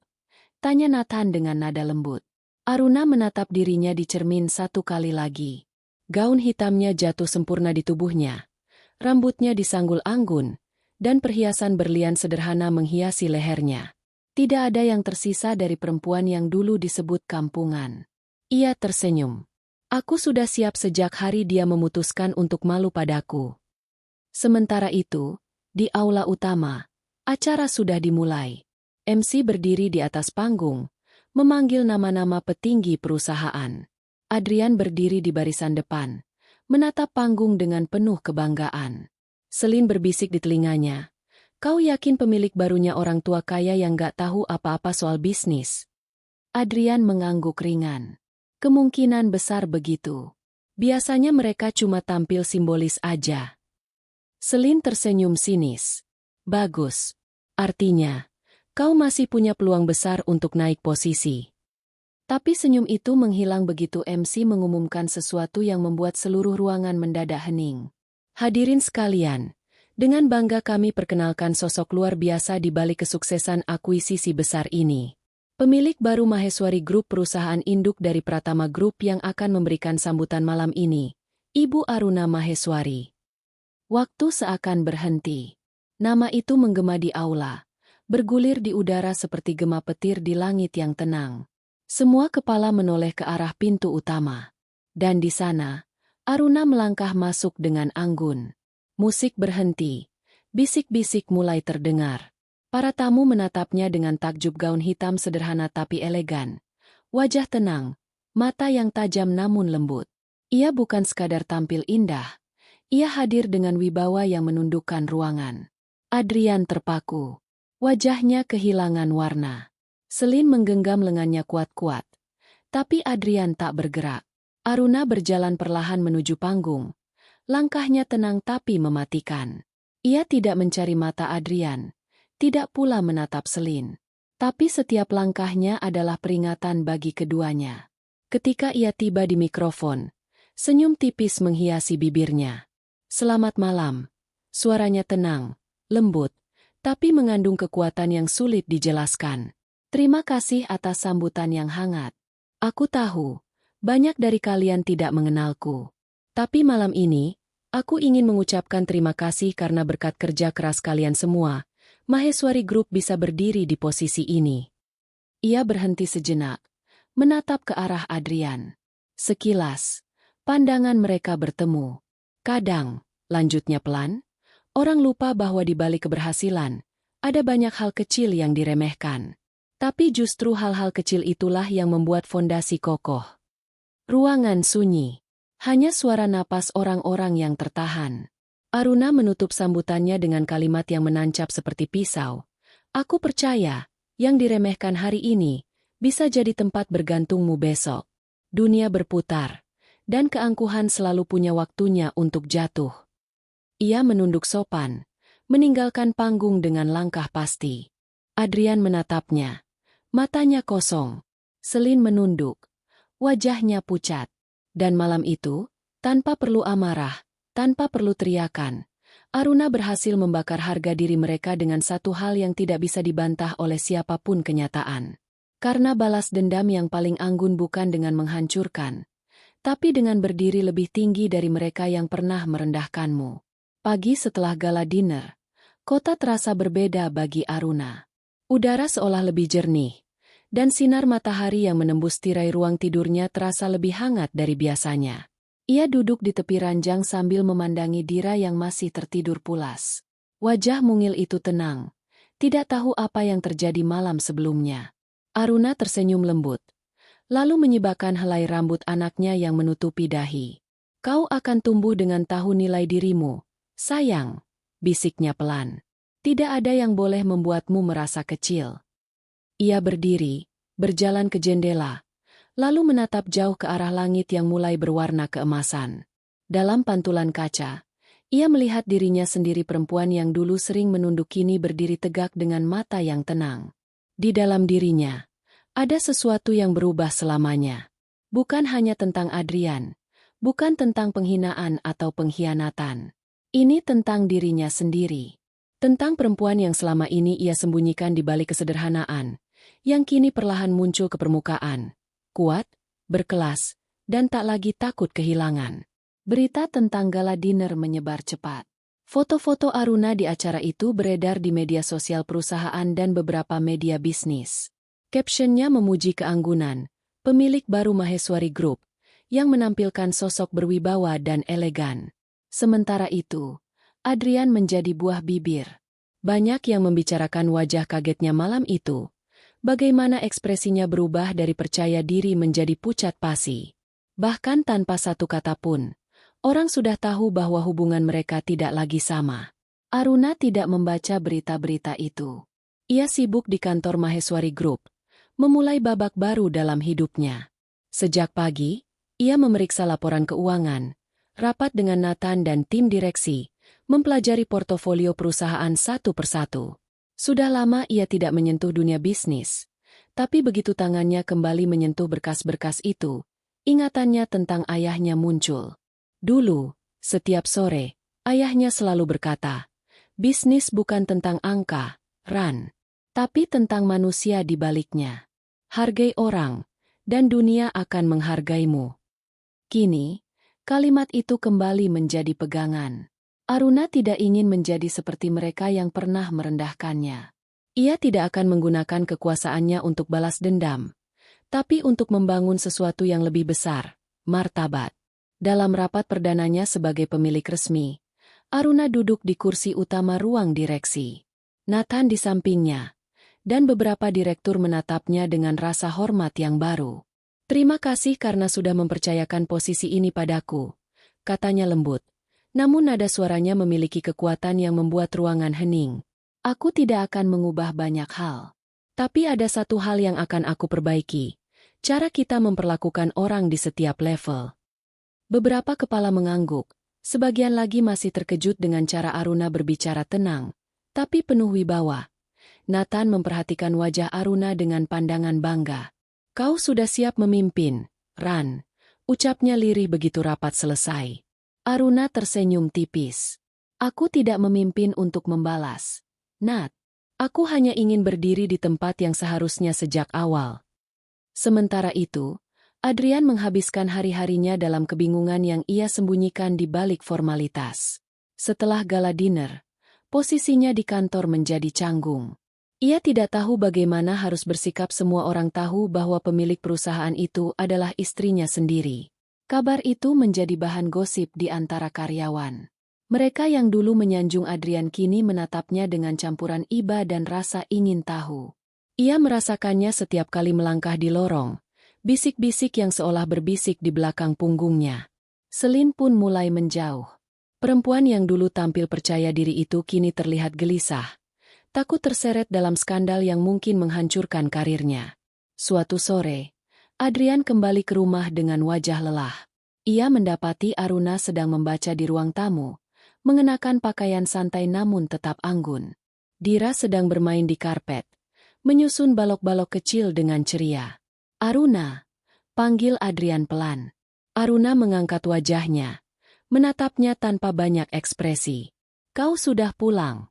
Tanya Nathan dengan nada lembut. Aruna menatap dirinya di cermin satu kali lagi. Gaun hitamnya jatuh sempurna di tubuhnya. Rambutnya disanggul anggun, dan perhiasan berlian sederhana menghiasi lehernya. Tidak ada yang tersisa dari perempuan yang dulu disebut kampungan. Ia tersenyum. Aku sudah siap sejak hari dia memutuskan untuk malu padaku. Sementara itu, di aula utama, acara sudah dimulai. MC berdiri di atas panggung, memanggil nama-nama petinggi perusahaan. Adrian berdiri di barisan depan, menatap panggung dengan penuh kebanggaan. Selin berbisik di telinganya. Kau yakin pemilik barunya orang tua kaya yang gak tahu apa-apa soal bisnis? Adrian mengangguk ringan. Kemungkinan besar begitu. Biasanya mereka cuma tampil simbolis aja. Selin tersenyum sinis. Bagus. Artinya, kau masih punya peluang besar untuk naik posisi. Tapi senyum itu menghilang begitu MC mengumumkan sesuatu yang membuat seluruh ruangan mendadak hening. Hadirin sekalian, dengan bangga kami perkenalkan sosok luar biasa di balik kesuksesan akuisisi besar ini. Pemilik baru Maheswari Group, perusahaan induk dari Pratama Group yang akan memberikan sambutan malam ini, Ibu Aruna Maheswari. Waktu seakan berhenti. Nama itu menggema di aula, bergulir di udara seperti gema petir di langit yang tenang. Semua kepala menoleh ke arah pintu utama. Dan di sana, Aruna melangkah masuk dengan anggun. Musik berhenti. Bisik-bisik mulai terdengar. Para tamu menatapnya dengan takjub. Gaun hitam sederhana tapi elegan. Wajah tenang, mata yang tajam namun lembut. Ia bukan sekadar tampil indah. Ia hadir dengan wibawa yang menundukkan ruangan. Adrian terpaku. Wajahnya kehilangan warna. Selin menggenggam lengannya kuat-kuat. Tapi Adrian tak bergerak. Aruna berjalan perlahan menuju panggung. Langkahnya tenang tapi mematikan. Ia tidak mencari mata Adrian. Tidak pula menatap Selin. Tapi setiap langkahnya adalah peringatan bagi keduanya. Ketika ia tiba di mikrofon, senyum tipis menghiasi bibirnya. Selamat malam. Suaranya tenang, lembut, tapi mengandung kekuatan yang sulit dijelaskan. Terima kasih atas sambutan yang hangat. Aku tahu, banyak dari kalian tidak mengenalku. Tapi malam ini, aku ingin mengucapkan terima kasih karena berkat kerja keras kalian semua, Maheswari Group bisa berdiri di posisi ini. Ia berhenti sejenak, menatap ke arah Adrian. Sekilas, pandangan mereka bertemu. Kadang, lanjutnya pelan, orang lupa bahwa di balik keberhasilan, ada banyak hal kecil yang diremehkan. Tapi justru hal-hal kecil itulah yang membuat fondasi kokoh. Ruangan sunyi. Hanya suara napas orang-orang yang tertahan. Aruna menutup sambutannya dengan kalimat yang menancap seperti pisau. Aku percaya, yang diremehkan hari ini, bisa jadi tempat bergantungmu besok. Dunia berputar, dan keangkuhan selalu punya waktunya untuk jatuh. Ia menunduk sopan, meninggalkan panggung dengan langkah pasti. Adrian menatapnya. Matanya kosong. Selin menunduk. Wajahnya pucat. Dan malam itu, tanpa perlu amarah, tanpa perlu teriakan, Aruna berhasil membakar harga diri mereka dengan satu hal yang tidak bisa dibantah oleh siapapun, kenyataan. Karena balas dendam yang paling anggun bukan dengan menghancurkan, tapi dengan berdiri lebih tinggi dari mereka yang pernah merendahkanmu. Pagi setelah gala dinner, kota terasa berbeda bagi Aruna. Udara seolah lebih jernih. Dan sinar matahari yang menembus tirai ruang tidurnya terasa lebih hangat dari biasanya. Ia duduk di tepi ranjang sambil memandangi Dira yang masih tertidur pulas. Wajah mungil itu tenang, tidak tahu apa yang terjadi malam sebelumnya. Aruna tersenyum lembut, lalu menyibakkan helai rambut anaknya yang menutupi dahi. Kau akan tumbuh dengan tahu nilai dirimu, sayang, bisiknya pelan. Tidak ada yang boleh membuatmu merasa kecil. Ia berdiri, berjalan ke jendela, lalu menatap jauh ke arah langit yang mulai berwarna keemasan. Dalam pantulan kaca, ia melihat dirinya sendiri, perempuan yang dulu sering menunduk kini berdiri tegak dengan mata yang tenang. Di dalam dirinya, ada sesuatu yang berubah selamanya. Bukan hanya tentang Adrian, bukan tentang penghinaan atau pengkhianatan. Ini tentang dirinya sendiri. Tentang perempuan yang selama ini ia sembunyikan di balik kesederhanaan, yang kini perlahan muncul ke permukaan, kuat, berkelas, dan tak lagi takut kehilangan. Berita tentang gala dinner menyebar cepat. Foto-foto Aruna di acara itu beredar di media sosial perusahaan dan beberapa media bisnis. Captionnya memuji keanggunan pemilik baru Maheswari Group, yang menampilkan sosok berwibawa dan elegan. Sementara itu, Adrian menjadi buah bibir. Banyak yang membicarakan wajah kagetnya malam itu. Bagaimana ekspresinya berubah dari percaya diri menjadi pucat pasi. Bahkan tanpa satu kata pun, orang sudah tahu bahwa hubungan mereka tidak lagi sama. Aruna tidak membaca berita-berita itu. Ia sibuk di kantor Maheswari Group, memulai babak baru dalam hidupnya. Sejak pagi, ia memeriksa laporan keuangan, rapat dengan Nathan dan tim direksi, mempelajari portofolio perusahaan satu persatu. Sudah lama ia tidak menyentuh dunia bisnis, Tapi begitu tangannya kembali menyentuh berkas-berkas itu, ingatannya tentang ayahnya muncul. Dulu, setiap sore, ayahnya selalu berkata, bisnis bukan tentang angka, Ran, tapi tentang manusia di baliknya. Hargai orang, dan dunia akan menghargaimu. Kini, kalimat itu kembali menjadi pegangan. Aruna tidak ingin menjadi seperti mereka yang pernah merendahkannya. Ia tidak akan menggunakan kekuasaannya untuk balas dendam, tapi untuk membangun sesuatu yang lebih besar, martabat. Dalam rapat perdananya sebagai pemilik resmi, Aruna duduk di kursi utama ruang direksi. Nathan di sampingnya, dan beberapa direktur menatapnya dengan rasa hormat yang baru. Terima kasih karena sudah mempercayakan posisi ini padaku, katanya lembut. Namun nada suaranya memiliki kekuatan yang membuat ruangan hening. Aku tidak akan mengubah banyak hal. Tapi ada satu hal yang akan aku perbaiki. Cara kita memperlakukan orang di setiap level. Beberapa kepala mengangguk, sebagian lagi masih terkejut dengan cara Aruna berbicara tenang, tapi penuh wibawa. Nathan memperhatikan wajah Aruna dengan pandangan bangga. Kau sudah siap memimpin, Ran, ucapnya lirih begitu rapat selesai. Aruna tersenyum tipis. Aku tidak memimpin untuk membalas. Nat, aku hanya ingin berdiri di tempat yang seharusnya sejak awal. Sementara itu, Adrian menghabiskan hari-harinya dalam kebingungan yang ia sembunyikan di balik formalitas. Setelah gala dinner, posisinya di kantor menjadi canggung. Ia tidak tahu bagaimana harus bersikap. Semua orang tahu bahwa pemilik perusahaan itu adalah istrinya sendiri. Kabar itu menjadi bahan gosip di antara karyawan. Mereka yang dulu menyanjung Adrian kini menatapnya dengan campuran iba dan rasa ingin tahu. Ia merasakannya setiap kali melangkah di lorong, bisik-bisik yang seolah berbisik di belakang punggungnya. Selin pun mulai menjauh. Perempuan yang dulu tampil percaya diri itu kini terlihat gelisah, takut terseret dalam skandal yang mungkin menghancurkan karirnya. Suatu sore, Adrian kembali ke rumah dengan wajah lelah. Ia mendapati Aruna sedang membaca di ruang tamu, mengenakan pakaian santai namun tetap anggun. Dira sedang bermain di karpet, menyusun balok-balok kecil dengan ceria. Aruna, panggil Adrian pelan. Aruna mengangkat wajahnya, menatapnya tanpa banyak ekspresi. Kau sudah pulang?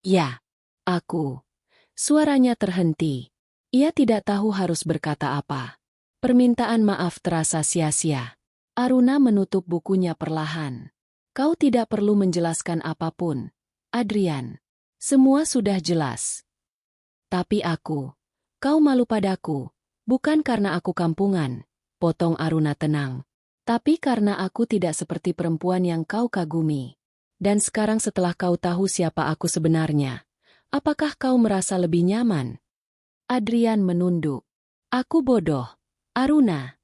Ya, aku. Suaranya terhenti. Ia tidak tahu harus berkata apa. Permintaan maaf terasa sia-sia. Aruna menutup bukunya perlahan. Kau tidak perlu menjelaskan apapun, Adrian. Semua sudah jelas. Tapi kau malu padaku, bukan karena aku kampungan, potong Aruna tenang. Tapi karena aku tidak seperti perempuan yang kau kagumi. Dan sekarang setelah kau tahu siapa aku sebenarnya, apakah kau merasa lebih nyaman? Adrian menunduk. Aku bodoh, Aruna.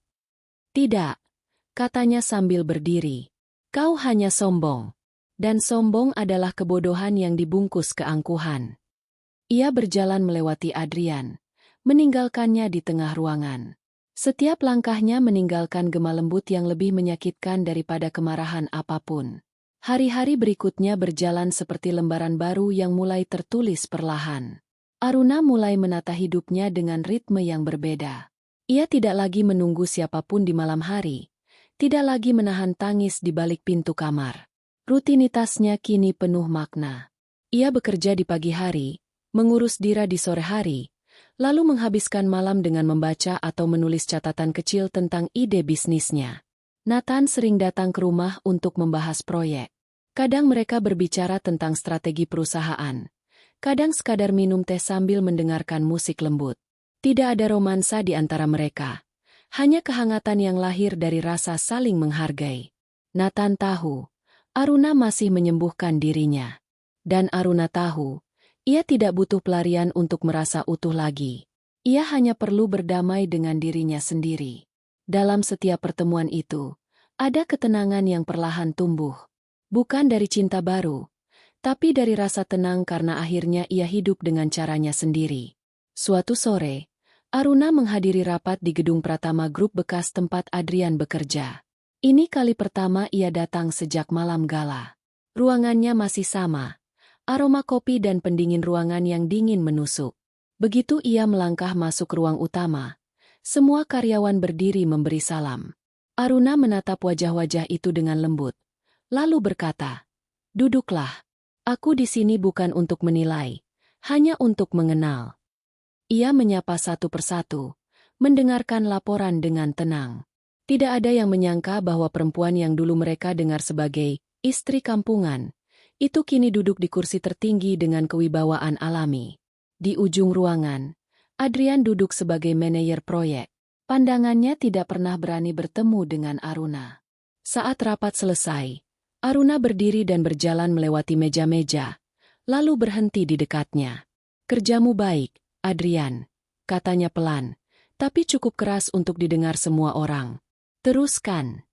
Tidak, katanya sambil berdiri. Kau hanya sombong. Dan sombong adalah kebodohan yang dibungkus keangkuhan. Ia berjalan melewati Adrian, meninggalkannya di tengah ruangan. Setiap langkahnya meninggalkan gema lembut yang lebih menyakitkan daripada kemarahan apapun. Hari-hari berikutnya berjalan seperti lembaran baru yang mulai tertulis perlahan. Aruna mulai menata hidupnya dengan ritme yang berbeda. Ia tidak lagi menunggu siapapun di malam hari, tidak lagi menahan tangis di balik pintu kamar. Rutinitasnya kini penuh makna. Ia bekerja di pagi hari, mengurus Dira di sore hari, lalu menghabiskan malam dengan membaca atau menulis catatan kecil tentang ide bisnisnya. Nathan sering datang ke rumah untuk membahas proyek. Kadang mereka berbicara tentang strategi perusahaan. Kadang sekadar minum teh sambil mendengarkan musik lembut. Tidak ada romansa di antara mereka. Hanya kehangatan yang lahir dari rasa saling menghargai. Nathan tahu, Aruna masih menyembuhkan dirinya. Dan Aruna tahu, ia tidak butuh pelarian untuk merasa utuh lagi. Ia hanya perlu berdamai dengan dirinya sendiri. Dalam setiap pertemuan itu, ada ketenangan yang perlahan tumbuh. Bukan dari cinta baru, tapi dari rasa tenang karena akhirnya ia hidup dengan caranya sendiri. Suatu sore, Aruna menghadiri rapat di gedung Pratama Group bekas tempat Adrian bekerja. Ini kali pertama ia datang sejak malam gala. Ruangannya masih sama, aroma kopi dan pendingin ruangan yang dingin menusuk. Begitu ia melangkah masuk ruang utama, semua karyawan berdiri memberi salam. Aruna menatap wajah-wajah itu dengan lembut, lalu berkata, "Duduklah. Aku di sini bukan untuk menilai, hanya untuk mengenal." Ia menyapa satu persatu, mendengarkan laporan dengan tenang. Tidak ada yang menyangka bahwa perempuan yang dulu mereka dengar sebagai istri kampungan, itu kini duduk di kursi tertinggi dengan kewibawaan alami. Di ujung ruangan, Adrian duduk sebagai manajer proyek. Pandangannya tidak pernah berani bertemu dengan Aruna. Saat rapat selesai, Aruna berdiri dan berjalan melewati meja-meja, lalu berhenti di dekatnya. "Kerjamu baik, Adrian," katanya pelan, tapi cukup keras untuk didengar semua orang. "Teruskan."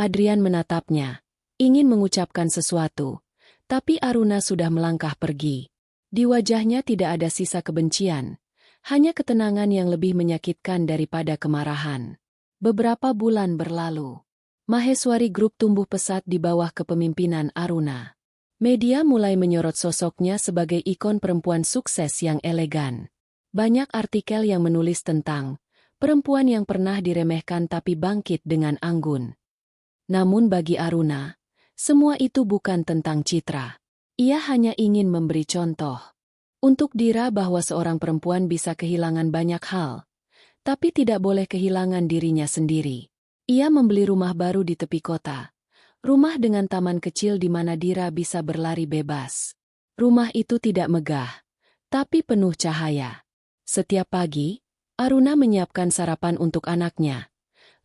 Adrian menatapnya, ingin mengucapkan sesuatu, tapi Aruna sudah melangkah pergi. Di wajahnya tidak ada sisa kebencian, hanya ketenangan yang lebih menyakitkan daripada kemarahan. Beberapa bulan berlalu. Maheswari Group tumbuh pesat di bawah kepemimpinan Aruna. Media mulai menyorot sosoknya sebagai ikon perempuan sukses yang elegan. Banyak artikel yang menulis tentang perempuan yang pernah diremehkan tapi bangkit dengan anggun. Namun bagi Aruna, semua itu bukan tentang citra. Ia hanya ingin memberi contoh. Untuk Dira bahwa seorang perempuan bisa kehilangan banyak hal, tapi tidak boleh kehilangan dirinya sendiri. Ia membeli rumah baru di tepi kota. Rumah dengan taman kecil di mana Dira bisa berlari bebas. Rumah itu tidak megah, tapi penuh cahaya. Setiap pagi, Aruna menyiapkan sarapan untuk anaknya,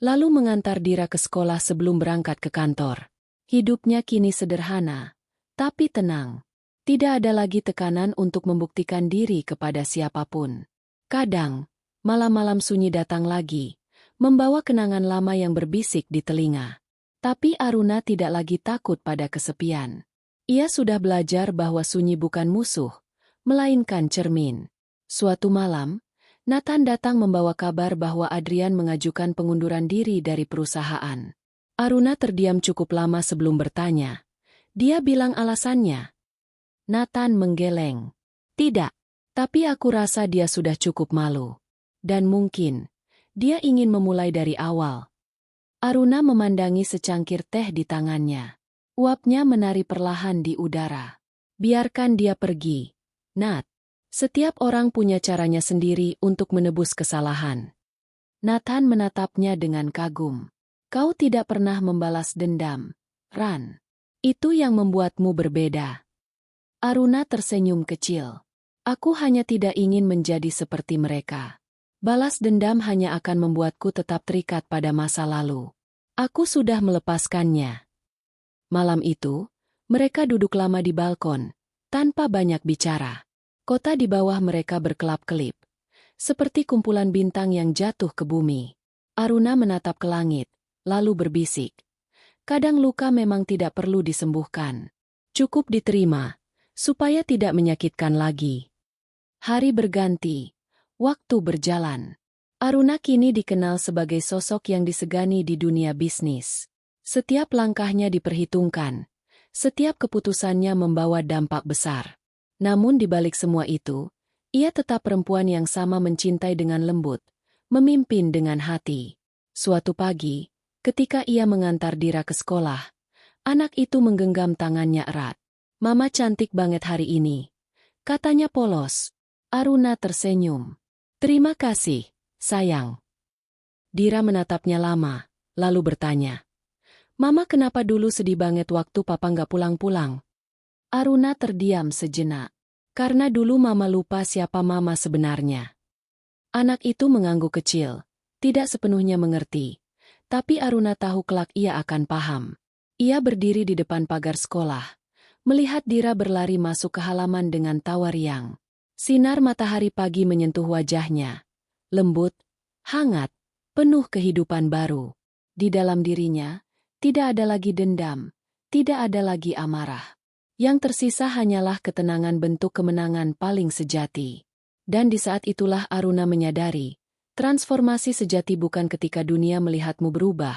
lalu mengantar Dira ke sekolah sebelum berangkat ke kantor. Hidupnya kini sederhana, tapi tenang. Tidak ada lagi tekanan untuk membuktikan diri kepada siapapun. Kadang, malam-malam sunyi datang lagi, membawa kenangan lama yang berbisik di telinga. Tapi Aruna tidak lagi takut pada kesepian. Ia sudah belajar bahwa sunyi bukan musuh, melainkan cermin. Suatu malam, Nathan datang membawa kabar bahwa Adrian mengajukan pengunduran diri dari perusahaan. Aruna terdiam cukup lama sebelum bertanya. Dia bilang alasannya. Nathan menggeleng. "Tidak, tapi aku rasa dia sudah cukup malu. Dan mungkin, dia ingin memulai dari awal." Aruna memandangi secangkir teh di tangannya. Uapnya menari perlahan di udara. "Biarkan dia pergi, Nat. Setiap orang punya caranya sendiri untuk menebus kesalahan." Nathan menatapnya dengan kagum. "Kau tidak pernah membalas dendam, Ran. Itu yang membuatmu berbeda." Aruna tersenyum kecil. "Aku hanya tidak ingin menjadi seperti mereka. Balas dendam hanya akan membuatku tetap terikat pada masa lalu. Aku sudah melepaskannya." Malam itu, mereka duduk lama di balkon, tanpa banyak bicara. Kota di bawah mereka berkelap-kelip, seperti kumpulan bintang yang jatuh ke bumi. Aruna menatap ke langit, lalu berbisik. "Kadang luka memang tidak perlu disembuhkan. Cukup diterima, supaya tidak menyakitkan lagi." Hari berganti, waktu berjalan. Aruna kini dikenal sebagai sosok yang disegani di dunia bisnis. Setiap langkahnya diperhitungkan, setiap keputusannya membawa dampak besar. Namun di balik semua itu, ia tetap perempuan yang sama mencintai dengan lembut, memimpin dengan hati. Suatu pagi, ketika ia mengantar Dira ke sekolah, anak itu menggenggam tangannya erat. "Mama cantik banget hari ini," katanya polos. Aruna tersenyum. "Terima kasih, sayang." Dira menatapnya lama, lalu bertanya, "Mama kenapa dulu sedih banget waktu papa nggak pulang-pulang?" Aruna terdiam sejenak. "Karena dulu mama lupa siapa mama sebenarnya." Anak itu mengangguk kecil, tidak sepenuhnya mengerti. Tapi Aruna tahu kelak ia akan paham. Ia berdiri di depan pagar sekolah, melihat Dira berlari masuk ke halaman dengan tawa riang. Sinar matahari pagi menyentuh wajahnya. Lembut, hangat, penuh kehidupan baru. Di dalam dirinya, tidak ada lagi dendam, tidak ada lagi amarah. Yang tersisa hanyalah ketenangan bentuk kemenangan paling sejati. Dan di saat itulah Aruna menyadari, transformasi sejati bukan ketika dunia melihatmu berubah,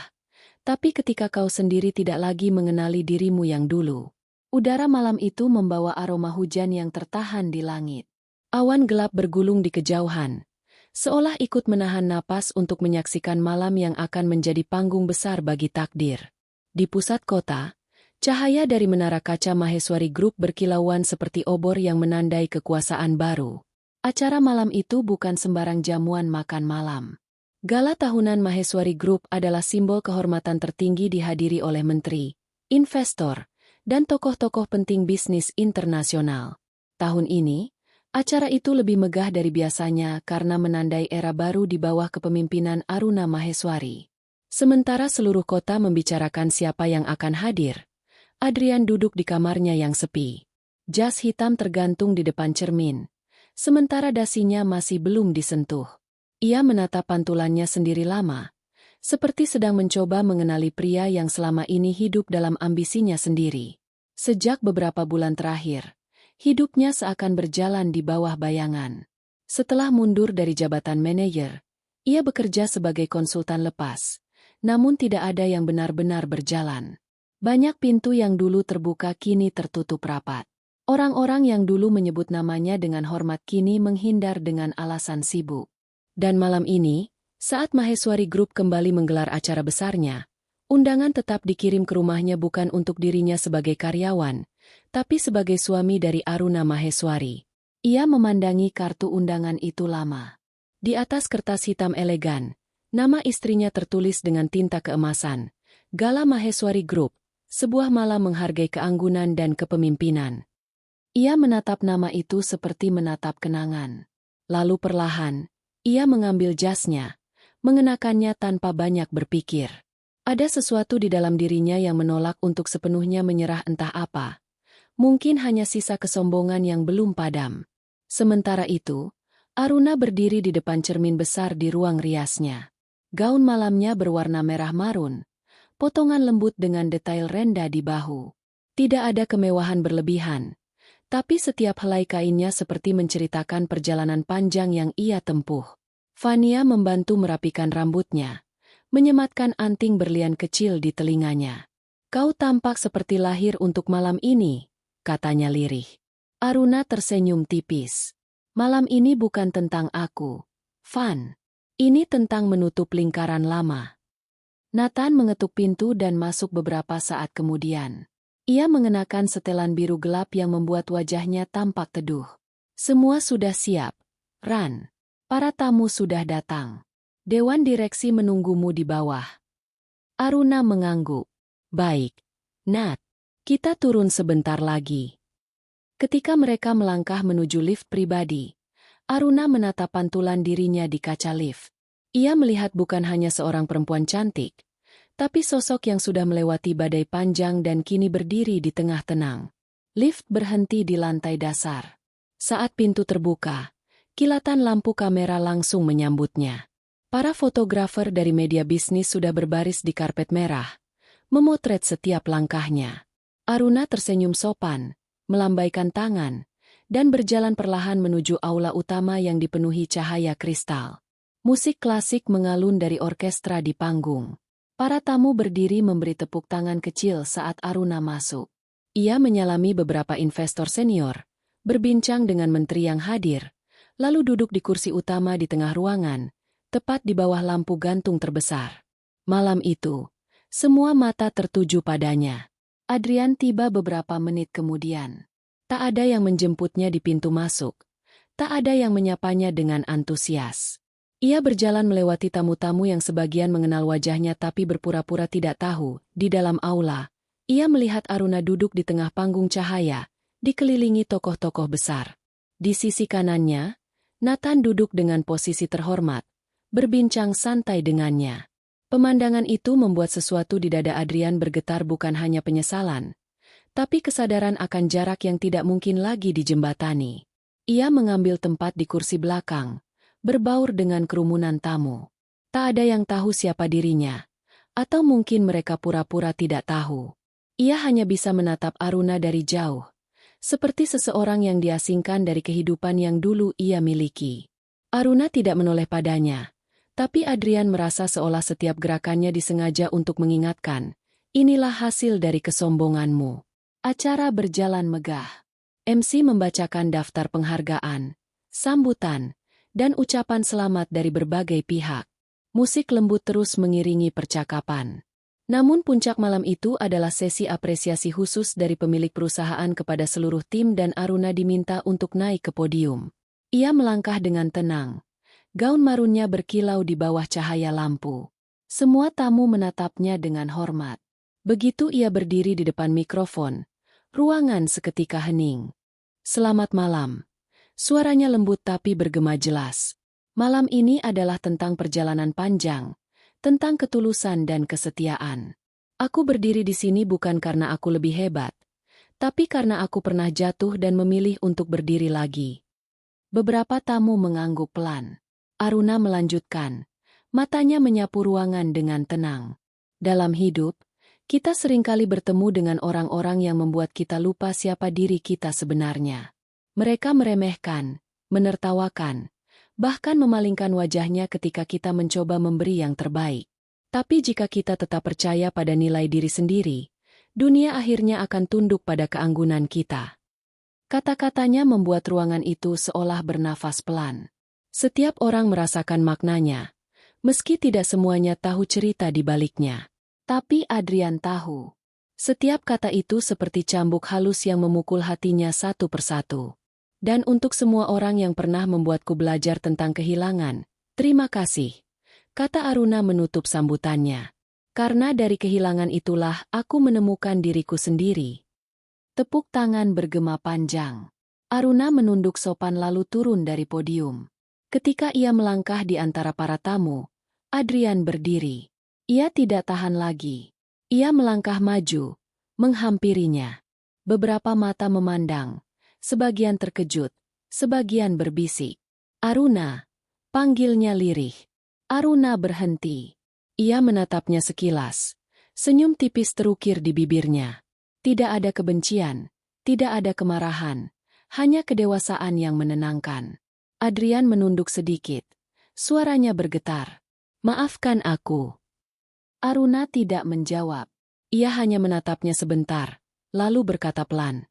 tapi ketika kau sendiri tidak lagi mengenali dirimu yang dulu. Udara malam itu membawa aroma hujan yang tertahan di langit. Awan gelap bergulung di kejauhan, seolah ikut menahan napas untuk menyaksikan malam yang akan menjadi panggung besar bagi takdir. Di pusat kota, cahaya dari menara kaca Maheswari Group berkilauan seperti obor yang menandai kekuasaan baru. Acara malam itu bukan sembarang jamuan makan malam. Gala tahunan Maheswari Group adalah simbol kehormatan tertinggi dihadiri oleh menteri, investor, dan tokoh-tokoh penting bisnis internasional. Tahun ini, acara itu lebih megah dari biasanya karena menandai era baru di bawah kepemimpinan Aruna Maheswari. Sementara seluruh kota membicarakan siapa yang akan hadir, Adrian duduk di kamarnya yang sepi. Jas hitam tergantung di depan cermin, sementara dasinya masih belum disentuh. Ia menatap pantulannya sendiri lama, seperti sedang mencoba mengenali pria yang selama ini hidup dalam ambisinya sendiri. Sejak beberapa bulan terakhir, hidupnya seakan berjalan di bawah bayangan. Setelah mundur dari jabatan manajer, ia bekerja sebagai konsultan lepas, namun tidak ada yang benar-benar berjalan. Banyak pintu yang dulu terbuka kini tertutup rapat. Orang-orang yang dulu menyebut namanya dengan hormat kini menghindar dengan alasan sibuk. Dan malam ini, saat Maheswari Group kembali menggelar acara besarnya, undangan tetap dikirim ke rumahnya bukan untuk dirinya sebagai karyawan, tapi sebagai suami dari Aruna Maheswari. Ia memandangi kartu undangan itu lama. Di atas kertas hitam elegan, nama istrinya tertulis dengan tinta keemasan, Gala Maheswari Group, sebuah malam menghargai keanggunan dan kepemimpinan. Ia menatap nama itu seperti menatap kenangan. Lalu perlahan, ia mengambil jasnya, mengenakannya tanpa banyak berpikir. Ada sesuatu di dalam dirinya yang menolak untuk sepenuhnya menyerah entah apa. Mungkin hanya sisa kesombongan yang belum padam. Sementara itu, Aruna berdiri di depan cermin besar di ruang riasnya. Gaun malamnya berwarna merah marun, potongan lembut dengan detail renda di bahu. Tidak ada kemewahan berlebihan, tapi setiap helai kainnya seperti menceritakan perjalanan panjang yang ia tempuh. Fania membantu merapikan rambutnya, menyematkan anting berlian kecil di telinganya. "Kau tampak seperti lahir untuk malam ini," katanya lirih. Aruna tersenyum tipis. "Malam ini bukan tentang aku, Van. Ini tentang menutup lingkaran lama." Nathan mengetuk pintu dan masuk beberapa saat kemudian. Ia mengenakan setelan biru gelap yang membuat wajahnya tampak teduh. "Semua sudah siap, Ran. Para tamu sudah datang. Dewan direksi menunggumu di bawah." Aruna mengangguk. "Baik, Nat. Kita turun sebentar lagi." Ketika mereka melangkah menuju lift pribadi, Aruna menatap pantulan dirinya di kaca lift. Ia melihat bukan hanya seorang perempuan cantik, tapi sosok yang sudah melewati badai panjang dan kini berdiri di tengah tenang. Lift berhenti di lantai dasar. Saat pintu terbuka, kilatan lampu kamera langsung menyambutnya. Para fotografer dari media bisnis sudah berbaris di karpet merah, memotret setiap langkahnya. Aruna tersenyum sopan, melambaikan tangan, dan berjalan perlahan menuju aula utama yang dipenuhi cahaya kristal. Musik klasik mengalun dari orkestra di panggung. Para tamu berdiri memberi tepuk tangan kecil saat Aruna masuk. Ia menyalami beberapa investor senior, berbincang dengan menteri yang hadir, lalu duduk di kursi utama di tengah ruangan, tepat di bawah lampu gantung terbesar. Malam itu, semua mata tertuju padanya. Adrian tiba beberapa menit kemudian. Tak ada yang menjemputnya di pintu masuk. Tak ada yang menyapanya dengan antusias. Ia berjalan melewati tamu-tamu yang sebagian mengenal wajahnya tapi berpura-pura tidak tahu. Di dalam aula, ia melihat Aruna duduk di tengah panggung cahaya, dikelilingi tokoh-tokoh besar. Di sisi kanannya, Nathan duduk dengan posisi terhormat, berbincang santai dengannya. Pemandangan itu membuat sesuatu di dada Adrian bergetar, bukan hanya penyesalan, tapi kesadaran akan jarak yang tidak mungkin lagi dijembatani. Ia mengambil tempat di kursi belakang, berbaur dengan kerumunan tamu. Tak ada yang tahu siapa dirinya, atau mungkin mereka pura-pura tidak tahu. Ia hanya bisa menatap Aruna dari jauh, seperti seseorang yang diasingkan dari kehidupan yang dulu ia miliki. Aruna tidak menoleh padanya, tapi Adrian merasa seolah setiap gerakannya disengaja untuk mengingatkan, inilah hasil dari kesombonganmu. Acara berjalan megah. MC membacakan daftar penghargaan, sambutan, dan ucapan selamat dari berbagai pihak. Musik lembut terus mengiringi percakapan. Namun puncak malam itu adalah sesi apresiasi khusus dari pemilik perusahaan kepada seluruh tim dan Aruna diminta untuk naik ke podium. Ia melangkah dengan tenang. Gaun marunnya berkilau di bawah cahaya lampu. Semua tamu menatapnya dengan hormat. Begitu ia berdiri di depan mikrofon, ruangan seketika hening. Selamat malam. Suaranya lembut tapi bergema jelas. Malam ini adalah tentang perjalanan panjang, tentang ketulusan dan kesetiaan. Aku berdiri di sini bukan karena aku lebih hebat, tapi karena aku pernah jatuh dan memilih untuk berdiri lagi. Beberapa tamu mengangguk pelan. Aruna melanjutkan. Matanya menyapu ruangan dengan tenang. Dalam hidup, kita seringkali bertemu dengan orang-orang yang membuat kita lupa siapa diri kita sebenarnya. Mereka meremehkan, menertawakan, bahkan memalingkan wajahnya ketika kita mencoba memberi yang terbaik. Tapi jika kita tetap percaya pada nilai diri sendiri, dunia akhirnya akan tunduk pada keanggunan kita. Kata-katanya membuat ruangan itu seolah bernafas pelan. Setiap orang merasakan maknanya, meski tidak semuanya tahu cerita di baliknya. Tapi Adrian tahu. Setiap kata itu seperti cambuk halus yang memukul hatinya satu persatu. Dan untuk semua orang yang pernah membuatku belajar tentang kehilangan, terima kasih. Kata Aruna menutup sambutannya. Karena dari kehilangan itulah aku menemukan diriku sendiri. Tepuk tangan bergema panjang. Aruna menunduk sopan lalu turun dari podium. Ketika ia melangkah di antara para tamu, Adrian berdiri. Ia tidak tahan lagi. Ia melangkah maju, menghampirinya. Beberapa mata memandang, sebagian terkejut, sebagian berbisik. Aruna, panggilnya lirih. Aruna berhenti. Ia menatapnya sekilas. Senyum tipis terukir di bibirnya. Tidak ada kebencian, tidak ada kemarahan, hanya kedewasaan yang menenangkan. Adrian menunduk sedikit. Suaranya bergetar. Maafkan aku. Aruna tidak menjawab. Ia hanya menatapnya sebentar, lalu berkata pelan.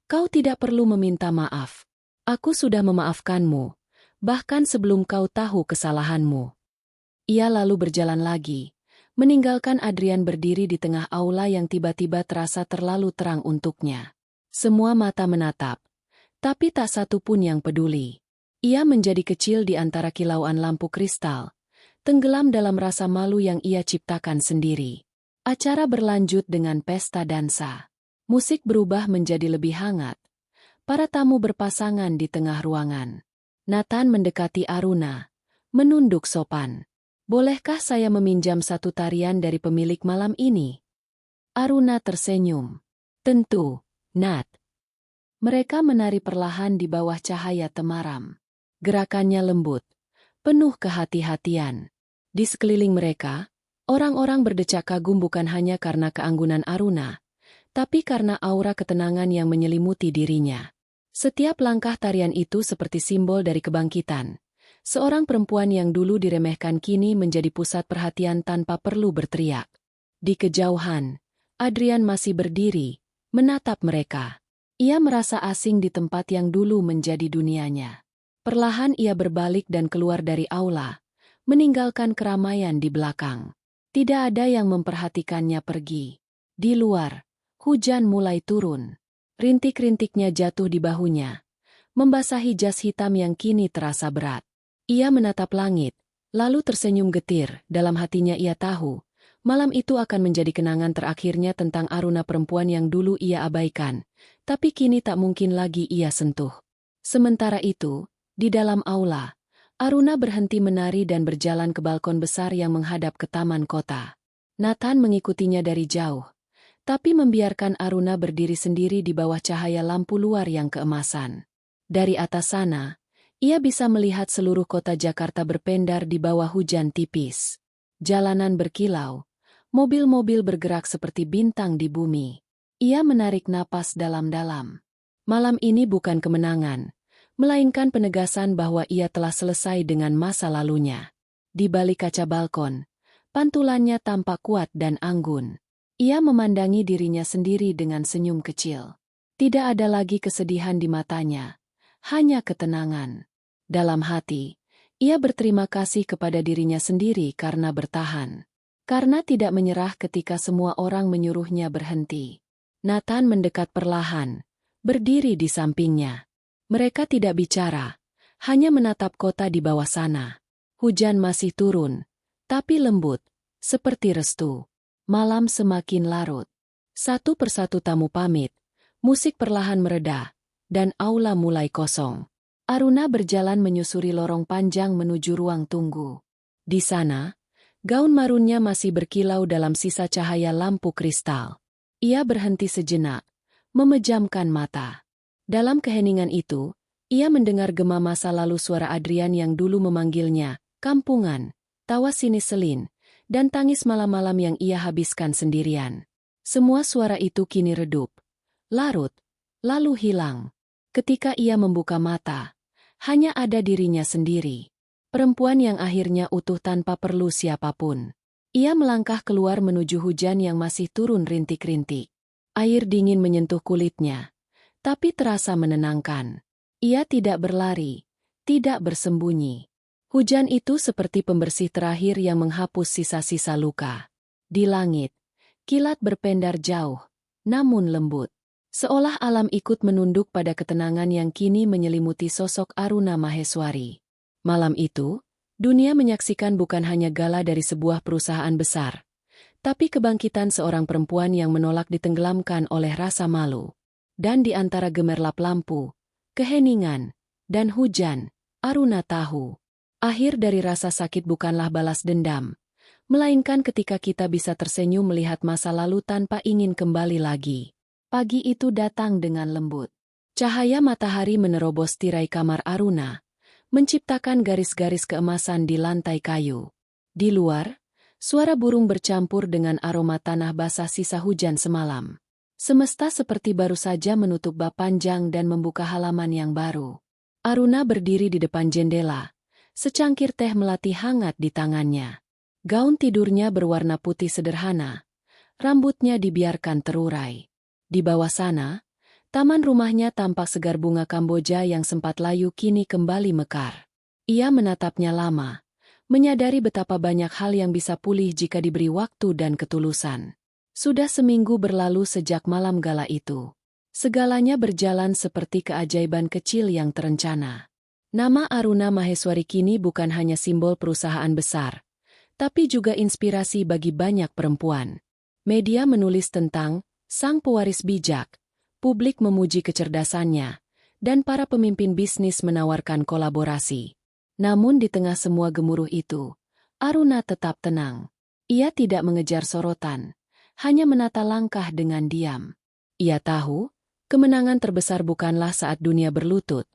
Kau tidak perlu meminta maaf. Aku sudah memaafkanmu, bahkan sebelum kau tahu kesalahanmu. Ia lalu berjalan lagi, meninggalkan Adrian berdiri di tengah aula yang tiba-tiba terasa terlalu terang untuknya. Semua mata menatap, tapi tak satu pun yang peduli. Ia menjadi kecil di antara kilauan lampu kristal, tenggelam dalam rasa malu yang ia ciptakan sendiri. Acara berlanjut dengan pesta dansa. Musik berubah menjadi lebih hangat. Para tamu berpasangan di tengah ruangan. Nathan mendekati Aruna, menunduk sopan. Bolehkah saya meminjam satu tarian dari pemilik malam ini? Aruna tersenyum. Tentu, Nat. Mereka menari perlahan di bawah cahaya temaram. Gerakannya lembut, penuh kehati-hatian. Di sekeliling mereka, orang-orang berdecak kagum bukan hanya karena keanggunan Aruna, tapi karena aura ketenangan yang menyelimuti dirinya. Setiap langkah tarian itu seperti simbol dari kebangkitan. Seorang perempuan yang dulu diremehkan kini menjadi pusat perhatian tanpa perlu berteriak. Di kejauhan, Adrian masih berdiri, menatap mereka. Ia merasa asing di tempat yang dulu menjadi dunianya. Perlahan ia berbalik dan keluar dari aula, meninggalkan keramaian di belakang. Tidak ada yang memperhatikannya pergi. Di luar, hujan mulai turun. Rintik-rintiknya jatuh di bahunya, membasahi jas hitam yang kini terasa berat. Ia menatap langit, lalu tersenyum getir. Dalam hatinya ia tahu, malam itu akan menjadi kenangan terakhirnya tentang Aruna perempuan yang dulu ia abaikan, tapi kini tak mungkin lagi ia sentuh. Sementara itu, di dalam aula, Aruna berhenti menari dan berjalan ke balkon besar yang menghadap ke taman kota. Nathan mengikutinya dari jauh, tapi membiarkan Aruna berdiri sendiri di bawah cahaya lampu luar yang keemasan. Dari atas sana, ia bisa melihat seluruh kota Jakarta berpendar di bawah hujan tipis. Jalanan berkilau, mobil-mobil bergerak seperti bintang di bumi. Ia menarik napas dalam-dalam. Malam ini bukan kemenangan, melainkan penegasan bahwa ia telah selesai dengan masa lalunya. Di balik kaca balkon, pantulannya tampak kuat dan anggun. Ia memandangi dirinya sendiri dengan senyum kecil. Tidak ada lagi kesedihan di matanya, hanya ketenangan. Dalam hati, ia berterima kasih kepada dirinya sendiri karena bertahan. Karena tidak menyerah ketika semua orang menyuruhnya berhenti. Nathan mendekat perlahan, berdiri di sampingnya. Mereka tidak bicara, hanya menatap kota di bawah sana. Hujan masih turun, tapi lembut, seperti restu. Malam semakin larut. Satu persatu tamu pamit, musik perlahan mereda, dan aula mulai kosong. Aruna berjalan menyusuri lorong panjang menuju ruang tunggu. Di sana, gaun marunnya masih berkilau dalam sisa cahaya lampu kristal. Ia berhenti sejenak, memejamkan mata. Dalam keheningan itu, ia mendengar gema masa lalu suara Adrian yang dulu memanggilnya, kampungan, tawa sinis selin, dan tangis malam-malam yang ia habiskan sendirian. Semua suara itu kini redup, larut, lalu hilang. Ketika ia membuka mata, hanya ada dirinya sendiri. Perempuan yang akhirnya utuh tanpa perlu siapapun. Ia melangkah keluar menuju hujan yang masih turun rintik-rintik. Air dingin menyentuh kulitnya, tapi terasa menenangkan. Ia tidak berlari, tidak bersembunyi. Hujan itu seperti pembersih terakhir yang menghapus sisa-sisa luka. Di langit, kilat berpendar jauh, namun lembut. Seolah alam ikut menunduk pada ketenangan yang kini menyelimuti sosok Aruna Maheswari. Malam itu, dunia menyaksikan bukan hanya gala dari sebuah perusahaan besar, tapi kebangkitan seorang perempuan yang menolak ditenggelamkan oleh rasa malu. Dan di antara gemerlap lampu, keheningan, dan hujan, Aruna tahu. Akhir dari rasa sakit bukanlah balas dendam, melainkan ketika kita bisa tersenyum melihat masa lalu tanpa ingin kembali lagi. Pagi itu datang dengan lembut. Cahaya matahari menerobos tirai kamar Aruna, menciptakan garis-garis keemasan di lantai kayu. Di luar, suara burung bercampur dengan aroma tanah basah sisa hujan semalam. Semesta seperti baru saja menutup bab panjang dan membuka halaman yang baru. Aruna berdiri di depan jendela, secangkir teh melati hangat di tangannya. Gaun tidurnya berwarna putih sederhana, rambutnya dibiarkan terurai. Di bawah sana, taman rumahnya tampak segar bunga Kamboja yang sempat layu kini kembali mekar. Ia menatapnya lama, menyadari betapa banyak hal yang bisa pulih jika diberi waktu dan ketulusan. Sudah seminggu berlalu sejak malam gala itu. Segalanya berjalan seperti keajaiban kecil yang terencana. Nama Aruna Maheswari kini bukan hanya simbol perusahaan besar, tapi juga inspirasi bagi banyak perempuan. Media menulis tentang sang pewaris bijak, publik memuji kecerdasannya, dan para pemimpin bisnis menawarkan kolaborasi. Namun di tengah semua gemuruh itu, Aruna tetap tenang. Ia tidak mengejar sorotan, hanya menata langkah dengan diam. Ia tahu, kemenangan terbesar bukanlah saat dunia berlutut,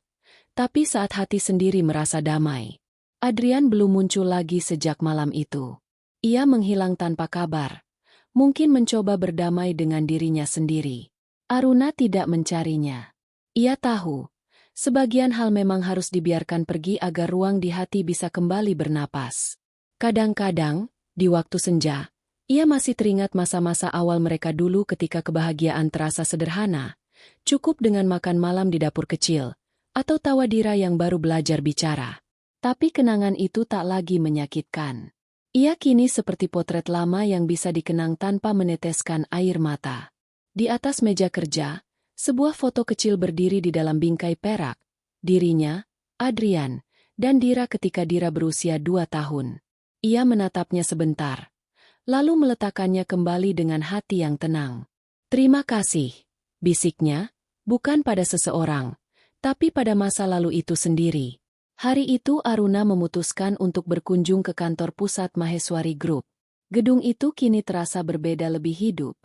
tapi saat hati sendiri merasa damai. Adrian belum muncul lagi sejak malam itu. Ia menghilang tanpa kabar. Mungkin mencoba berdamai dengan dirinya sendiri. Aruna tidak mencarinya. Ia tahu, sebagian hal memang harus dibiarkan pergi agar ruang di hati bisa kembali bernapas. Kadang-kadang, di waktu senja, ia masih teringat masa-masa awal mereka dulu ketika kebahagiaan terasa sederhana, cukup dengan makan malam di dapur kecil, atau tawa Dira yang baru belajar bicara. Tapi kenangan itu tak lagi menyakitkan. Ia kini seperti potret lama yang bisa dikenang tanpa meneteskan air mata. Di atas meja kerja, sebuah foto kecil berdiri di dalam bingkai perak. Dirinya, Adrian, dan Dira ketika Dira berusia 2 tahun. Ia menatapnya sebentar, lalu meletakkannya kembali dengan hati yang tenang. "Terima kasih," bisiknya, bukan pada seseorang, tapi pada masa lalu itu sendiri. Hari itu Aruna memutuskan untuk berkunjung ke kantor pusat Maheswari Group. Gedung itu kini terasa berbeda, lebih hidup,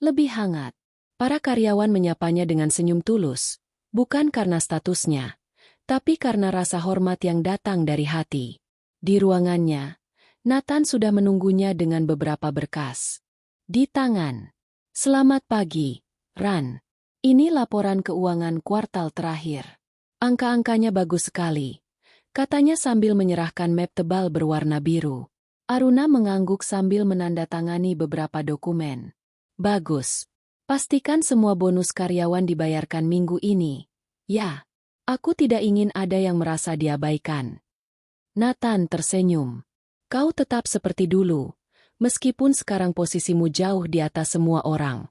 lebih hangat. Para karyawan menyapanya dengan senyum tulus, bukan karena statusnya, tapi karena rasa hormat yang datang dari hati. Di ruangannya, Nathan sudah menunggunya dengan beberapa berkas. Di tangan. "Selamat pagi, Ran. Ini laporan keuangan kuartal terakhir. Angka-angkanya bagus sekali," katanya sambil menyerahkan map tebal berwarna biru. Aruna mengangguk sambil menandatangani beberapa dokumen. "Bagus. Pastikan semua bonus karyawan dibayarkan minggu ini." "Ya." Aku tidak ingin ada yang merasa diabaikan. Nathan tersenyum. Kau tetap seperti dulu, meskipun sekarang posisimu jauh di atas semua orang.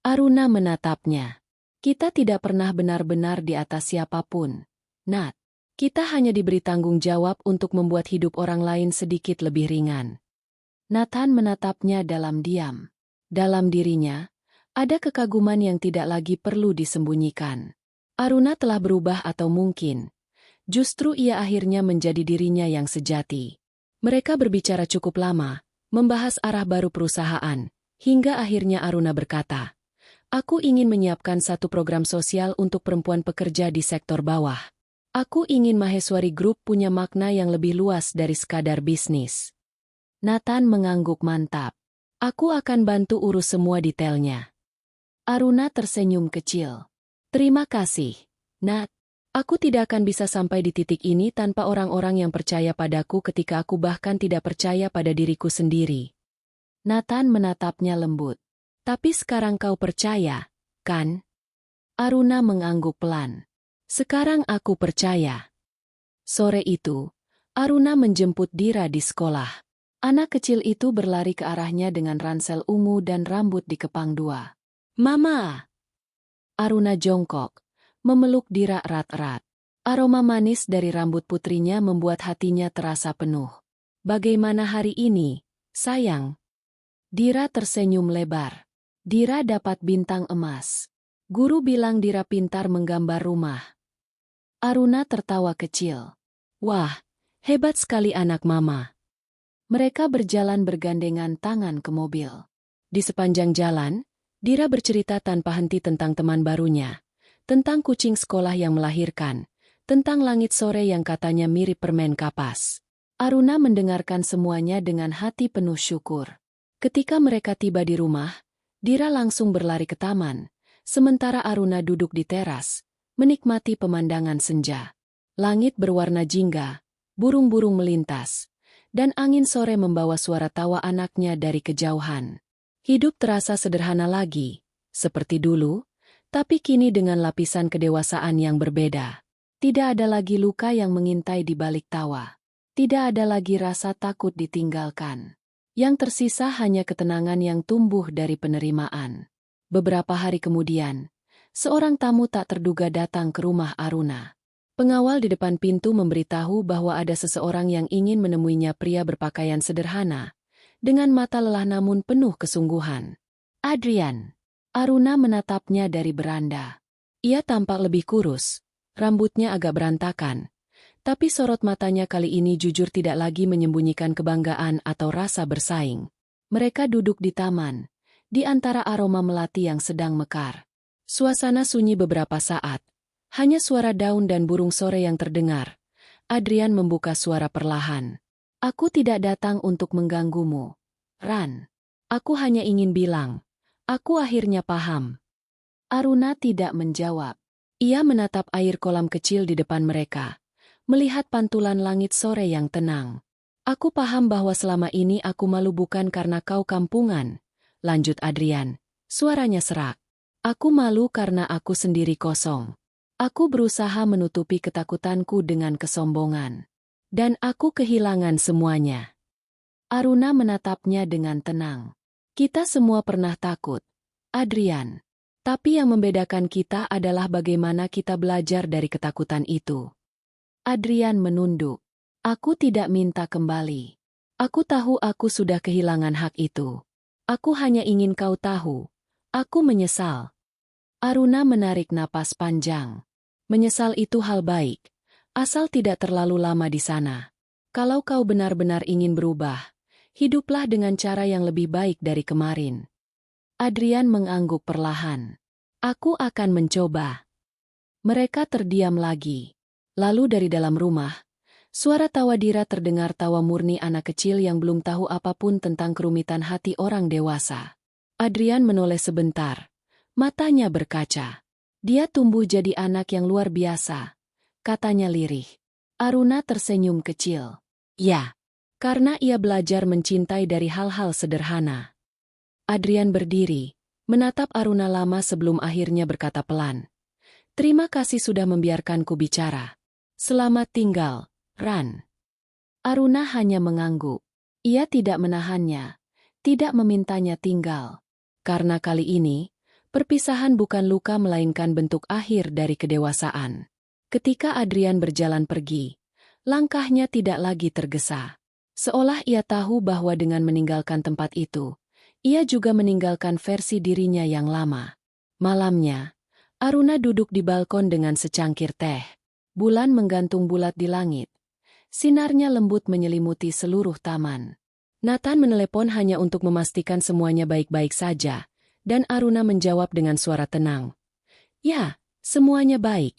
Aruna menatapnya. Kita tidak pernah benar-benar di atas siapapun, Nat. Kita hanya diberi tanggung jawab untuk membuat hidup orang lain sedikit lebih ringan. Nathan menatapnya dalam diam. Dalam dirinya, ada kekaguman yang tidak lagi perlu disembunyikan. Aruna telah berubah atau mungkin, justru ia akhirnya menjadi dirinya yang sejati. Mereka berbicara cukup lama, membahas arah baru perusahaan, hingga akhirnya Aruna berkata, "Aku ingin menyiapkan satu program sosial untuk perempuan pekerja di sektor bawah. Aku ingin Maheswari Group punya makna yang lebih luas dari sekadar bisnis." Nathan mengangguk mantap. "Aku akan bantu urus semua detailnya." Aruna tersenyum kecil. "Terima kasih, Nat. Aku tidak akan bisa sampai di titik ini tanpa orang-orang yang percaya padaku ketika aku bahkan tidak percaya pada diriku sendiri." Nathan menatapnya lembut. "Tapi sekarang kau percaya, kan?" Aruna mengangguk pelan. "Sekarang aku percaya." Sore itu, Aruna menjemput Dira di sekolah. Anak kecil itu berlari ke arahnya dengan ransel ungu dan rambut dikepang dua. "Mama!" Aruna jongkok, memeluk Dira erat-erat. Aroma manis dari rambut putrinya membuat hatinya terasa penuh. "Bagaimana hari ini, sayang?" Dira tersenyum lebar. Dira dapat bintang emas. Guru bilang Dira pintar menggambar rumah. Aruna tertawa kecil. "Wah, hebat sekali anak mama." Mereka berjalan bergandengan tangan ke mobil. Di sepanjang jalan, Dira bercerita tanpa henti tentang teman barunya, tentang kucing sekolah yang melahirkan, tentang langit sore yang katanya mirip permen kapas. Aruna mendengarkan semuanya dengan hati penuh syukur. Ketika mereka tiba di rumah, Dira langsung berlari ke taman, sementara Aruna duduk di teras, menikmati pemandangan senja. Langit berwarna jingga, burung-burung melintas, dan angin sore membawa suara tawa anaknya dari kejauhan. Hidup terasa sederhana lagi, seperti dulu, tapi kini dengan lapisan kedewasaan yang berbeda. Tidak ada lagi luka yang mengintai di balik tawa. Tidak ada lagi rasa takut ditinggalkan. Yang tersisa hanya ketenangan yang tumbuh dari penerimaan. Beberapa hari kemudian, seorang tamu tak terduga datang ke rumah Aruna. Pengawal di depan pintu memberitahu bahwa ada seseorang yang ingin menemuinya, pria berpakaian sederhana, dengan mata lelah namun penuh kesungguhan. "Adrian." Aruna menatapnya dari beranda. Ia tampak lebih kurus, rambutnya agak berantakan, tapi sorot matanya kali ini jujur tidak lagi menyembunyikan kebanggaan atau rasa bersaing. Mereka duduk di taman, di antara aroma melati yang sedang mekar. Suasana sunyi beberapa saat. Hanya suara daun dan burung sore yang terdengar. Adrian membuka suara perlahan. "Aku tidak datang untuk mengganggumu, Ran. Aku hanya ingin bilang, aku akhirnya paham." Aruna tidak menjawab. Ia menatap air kolam kecil di depan mereka, melihat pantulan langit sore yang tenang. "Aku paham bahwa selama ini aku malu bukan karena kau kampungan," lanjut Adrian. Suaranya serak. "Aku malu karena aku sendiri kosong. Aku berusaha menutupi ketakutanku dengan kesombongan. Dan aku kehilangan semuanya." Aruna menatapnya dengan tenang. "Kita semua pernah takut, Adrian. Tapi yang membedakan kita adalah bagaimana kita belajar dari ketakutan itu." Adrian menunduk. "Aku tidak minta kembali. Aku tahu aku sudah kehilangan hak itu. Aku hanya ingin kau tahu. Aku menyesal." Aruna menarik napas panjang. "Menyesal itu hal baik, asal tidak terlalu lama di sana. Kalau kau benar-benar ingin berubah, hiduplah dengan cara yang lebih baik dari kemarin." Adrian mengangguk perlahan. "Aku akan mencoba." Mereka terdiam lagi. Lalu dari dalam rumah, suara tawa Dira terdengar, tawa murni anak kecil yang belum tahu apapun tentang kerumitan hati orang dewasa. Adrian menoleh sebentar. Matanya berkaca. "Dia tumbuh jadi anak yang luar biasa," katanya lirih. Aruna tersenyum kecil. "Ya, karena ia belajar mencintai dari hal-hal sederhana." Adrian berdiri, menatap Aruna lama sebelum akhirnya berkata pelan, Terima kasih sudah membiarkanku bicara. Selamat tinggal, Ran. Aruna hanya mengangguk. Ia tidak menahannya, tidak memintanya tinggal. Karena kali ini, perpisahan bukan luka melainkan bentuk akhir dari kedewasaan. Ketika Adrian berjalan pergi, langkahnya tidak lagi tergesa. Seolah ia tahu bahwa dengan meninggalkan tempat itu, ia juga meninggalkan versi dirinya yang lama. Malamnya, Aruna duduk di balkon dengan secangkir teh. Bulan menggantung bulat di langit. Sinarnya lembut menyelimuti seluruh taman. Nathan menelepon hanya untuk memastikan semuanya baik-baik saja, dan Aruna menjawab dengan suara tenang. Ya, semuanya baik.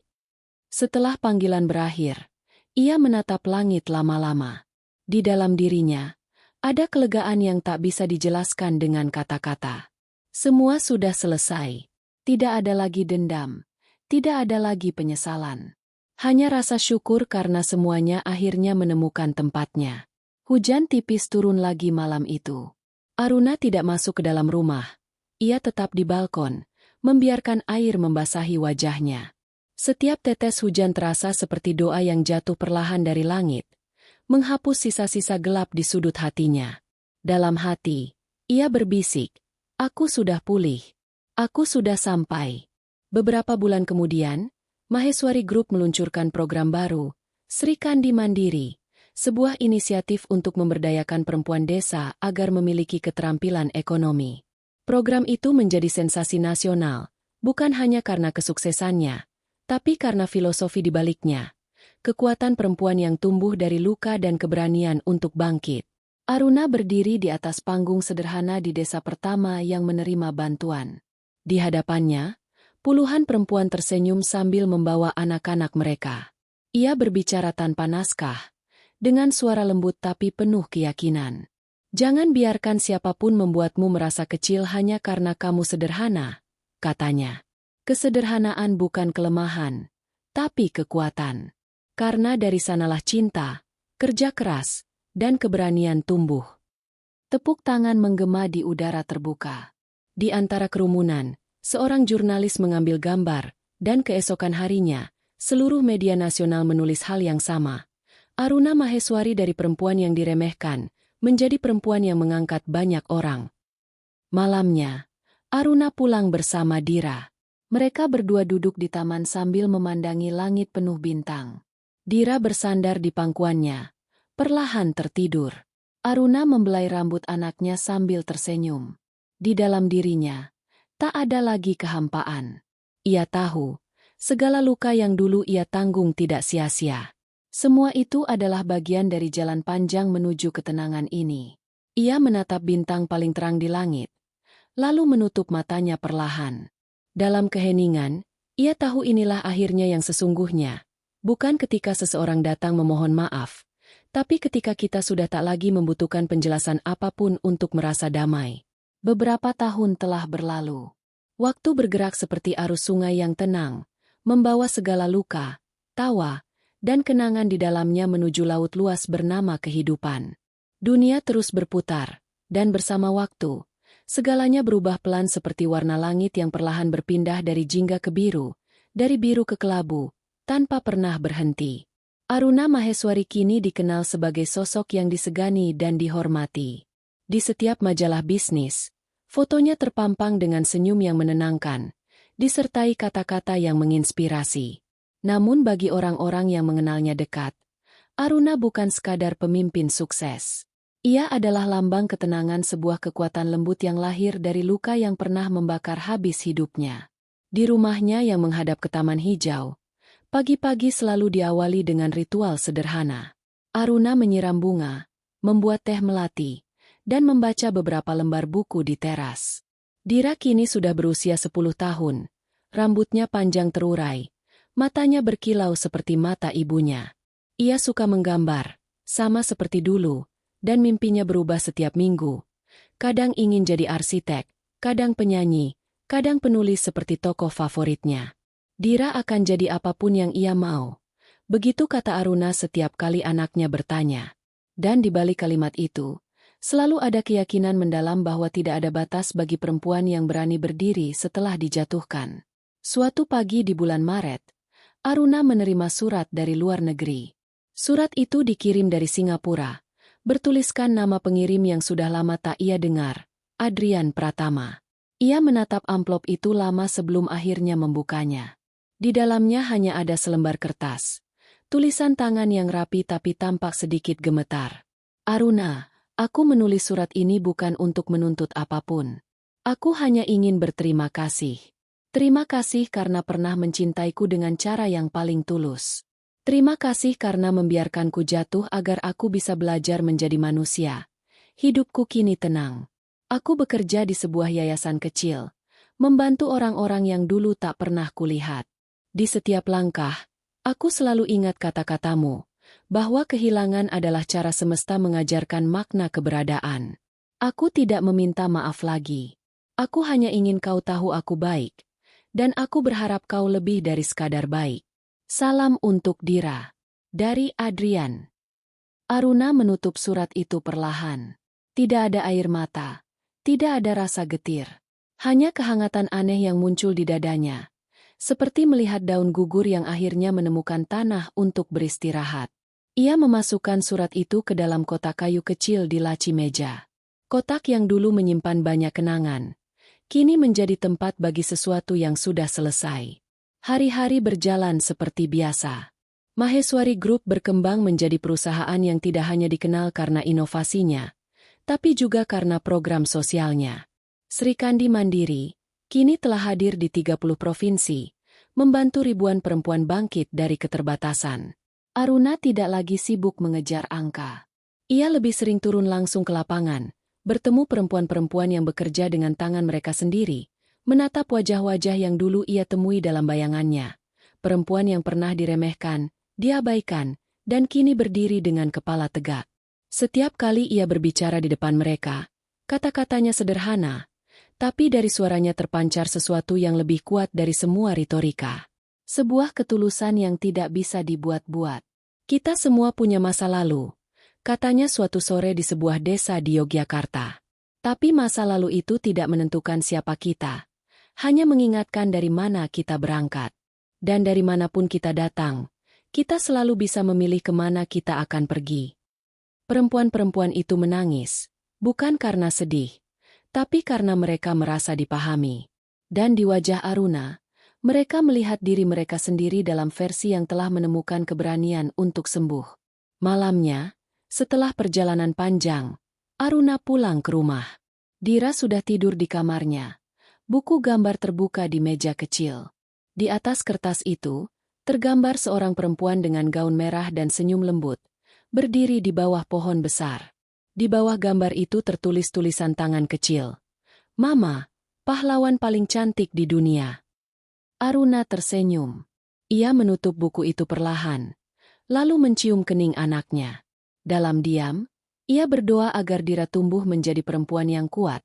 Setelah panggilan berakhir, ia menatap langit lama-lama. Di dalam dirinya, ada kelegaan yang tak bisa dijelaskan dengan kata-kata. Semua sudah selesai. Tidak ada lagi dendam. Tidak ada lagi penyesalan. Hanya rasa syukur karena semuanya akhirnya menemukan tempatnya. Hujan tipis turun lagi malam itu. Aruna tidak masuk ke dalam rumah. Ia tetap di balkon, membiarkan air membasahi wajahnya. Setiap tetes hujan terasa seperti doa yang jatuh perlahan dari langit, menghapus sisa-sisa gelap di sudut hatinya. Dalam hati, ia berbisik, "Aku sudah pulih. Aku sudah sampai." Beberapa bulan kemudian, Maheswari Group meluncurkan program baru, Sri Kandi Mandiri, sebuah inisiatif untuk memberdayakan perempuan desa agar memiliki keterampilan ekonomi. Program itu menjadi sensasi nasional, bukan hanya karena kesuksesannya, tapi karena filosofi di baliknya. Kekuatan perempuan yang tumbuh dari luka dan keberanian untuk bangkit. Aruna berdiri di atas panggung sederhana di desa pertama yang menerima bantuan. Di hadapannya, puluhan perempuan tersenyum sambil membawa anak-anak mereka. Ia berbicara tanpa naskah, dengan suara lembut tapi penuh keyakinan. "Jangan biarkan siapapun membuatmu merasa kecil hanya karena kamu sederhana," katanya. "Kesederhanaan bukan kelemahan, tapi kekuatan. Karena dari sanalah cinta, kerja keras, dan keberanian tumbuh." Tepuk tangan menggema di udara terbuka. Di antara kerumunan, seorang jurnalis mengambil gambar, dan keesokan harinya, seluruh media nasional menulis hal yang sama. Aruna Maheswari dari perempuan yang diremehkan, menjadi perempuan yang mengangkat banyak orang. Malamnya, Aruna pulang bersama Dira. Mereka berdua duduk di taman sambil memandangi langit penuh bintang. Dira bersandar di pangkuannya, perlahan tertidur. Aruna membelai rambut anaknya sambil tersenyum. Di dalam dirinya, tak ada lagi kehampaan. Ia tahu, segala luka yang dulu ia tanggung tidak sia-sia. Semua itu adalah bagian dari jalan panjang menuju ketenangan ini. Ia menatap bintang paling terang di langit, lalu menutup matanya perlahan. Dalam keheningan, ia tahu inilah akhirnya yang sesungguhnya. Bukan ketika seseorang datang memohon maaf, tapi ketika kita sudah tak lagi membutuhkan penjelasan apapun untuk merasa damai. Beberapa tahun telah berlalu. Waktu bergerak seperti arus sungai yang tenang, membawa segala luka, tawa, dan kenangan di dalamnya menuju laut luas bernama kehidupan. Dunia terus berputar, dan bersama waktu, segalanya berubah pelan seperti warna langit yang perlahan berpindah dari jingga ke biru, dari biru ke kelabu, tanpa pernah berhenti. Aruna Maheswari kini dikenal sebagai sosok yang disegani dan dihormati. Di setiap majalah bisnis, fotonya terpampang dengan senyum yang menenangkan, disertai kata-kata yang menginspirasi. Namun bagi orang-orang yang mengenalnya dekat, Aruna bukan sekadar pemimpin sukses. Ia adalah lambang ketenangan sebuah kekuatan lembut yang lahir dari luka yang pernah membakar habis hidupnya. Di rumahnya yang menghadap ke taman hijau, pagi-pagi selalu diawali dengan ritual sederhana. Aruna menyiram bunga, membuat teh melati, dan membaca beberapa lembar buku di teras. Dira kini sudah berusia 10 tahun, rambutnya panjang terurai, matanya berkilau seperti mata ibunya. Ia suka menggambar, sama seperti dulu, dan mimpinya berubah setiap minggu. Kadang ingin jadi arsitek, kadang penyanyi, kadang penulis seperti tokoh favoritnya. Dira akan jadi apapun yang ia mau. Begitu kata Aruna setiap kali anaknya bertanya. Dan di balik kalimat itu, selalu ada keyakinan mendalam bahwa tidak ada batas bagi perempuan yang berani berdiri setelah dijatuhkan. Suatu pagi di bulan Maret, Aruna menerima surat dari luar negeri. Surat itu dikirim dari Singapura, bertuliskan nama pengirim yang sudah lama tak ia dengar, Adrian Pratama. Ia menatap amplop itu lama sebelum akhirnya membukanya. Di dalamnya hanya ada selembar kertas. Tulisan tangan yang rapi tapi tampak sedikit gemetar. Aruna, aku menulis surat ini bukan untuk menuntut apapun. Aku hanya ingin berterima kasih. Terima kasih karena pernah mencintaiku dengan cara yang paling tulus. Terima kasih karena membiarkanku jatuh agar aku bisa belajar menjadi manusia. Hidupku kini tenang. Aku bekerja di sebuah yayasan kecil, membantu orang-orang yang dulu tak pernah kulihat. Di setiap langkah, aku selalu ingat kata-katamu, bahwa kehilangan adalah cara semesta mengajarkan makna keberadaan. Aku tidak meminta maaf lagi. Aku hanya ingin kau tahu aku baik. Dan aku berharap kau lebih dari sekadar baik. Salam untuk Dira. Dari Adrian. Aruna menutup surat itu perlahan. Tidak ada air mata. Tidak ada rasa getir. Hanya kehangatan aneh yang muncul di dadanya. Seperti melihat daun gugur yang akhirnya menemukan tanah untuk beristirahat. Ia memasukkan surat itu ke dalam kotak kayu kecil di laci meja. Kotak yang dulu menyimpan banyak kenangan. Kini menjadi tempat bagi sesuatu yang sudah selesai. Hari-hari berjalan seperti biasa. Maheswari Group berkembang menjadi perusahaan yang tidak hanya dikenal karena inovasinya, tapi juga karena program sosialnya. Sri Kandi Mandiri, kini telah hadir di 30 provinsi, membantu ribuan perempuan bangkit dari keterbatasan. Aruna tidak lagi sibuk mengejar angka. Ia lebih sering turun langsung ke lapangan, bertemu perempuan-perempuan yang bekerja dengan tangan mereka sendiri, menatap wajah-wajah yang dulu ia temui dalam bayangannya. Perempuan yang pernah diremehkan, diabaikan, dan kini berdiri dengan kepala tegak. Setiap kali ia berbicara di depan mereka, kata-katanya sederhana, tapi dari suaranya terpancar sesuatu yang lebih kuat dari semua retorika. Sebuah ketulusan yang tidak bisa dibuat-buat. Kita semua punya masa lalu. Katanya suatu sore di sebuah desa di Yogyakarta. Tapi masa lalu itu tidak menentukan siapa kita. Hanya mengingatkan dari mana kita berangkat. Dan dari manapun kita datang, kita selalu bisa memilih kemana kita akan pergi. Perempuan-perempuan itu menangis, bukan karena sedih, tapi karena mereka merasa dipahami. Dan di wajah Aruna, mereka melihat diri mereka sendiri dalam versi yang telah menemukan keberanian untuk sembuh. Malamnya, setelah perjalanan panjang, Aruna pulang ke rumah. Dira sudah tidur di kamarnya. Buku gambar terbuka di meja kecil. Di atas kertas itu, tergambar seorang perempuan dengan gaun merah dan senyum lembut, berdiri di bawah pohon besar. Di bawah gambar itu tertulis tulisan tangan kecil. Mama, pahlawan paling cantik di dunia. Aruna tersenyum. Ia menutup buku itu perlahan, lalu mencium kening anaknya. Dalam diam, ia berdoa agar Dira tumbuh menjadi perempuan yang kuat,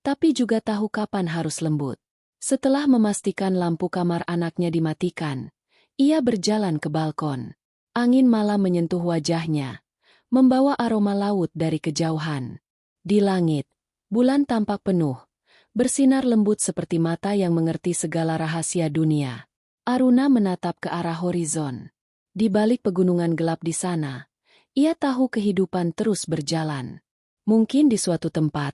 tapi juga tahu kapan harus lembut. Setelah memastikan lampu kamar anaknya dimatikan, ia berjalan ke balkon. Angin malam menyentuh wajahnya, membawa aroma laut dari kejauhan. Di langit, bulan tampak penuh, bersinar lembut seperti mata yang mengerti segala rahasia dunia. Aruna menatap ke arah horizon. Di balik pegunungan gelap di sana, ia tahu kehidupan terus berjalan. Mungkin di suatu tempat,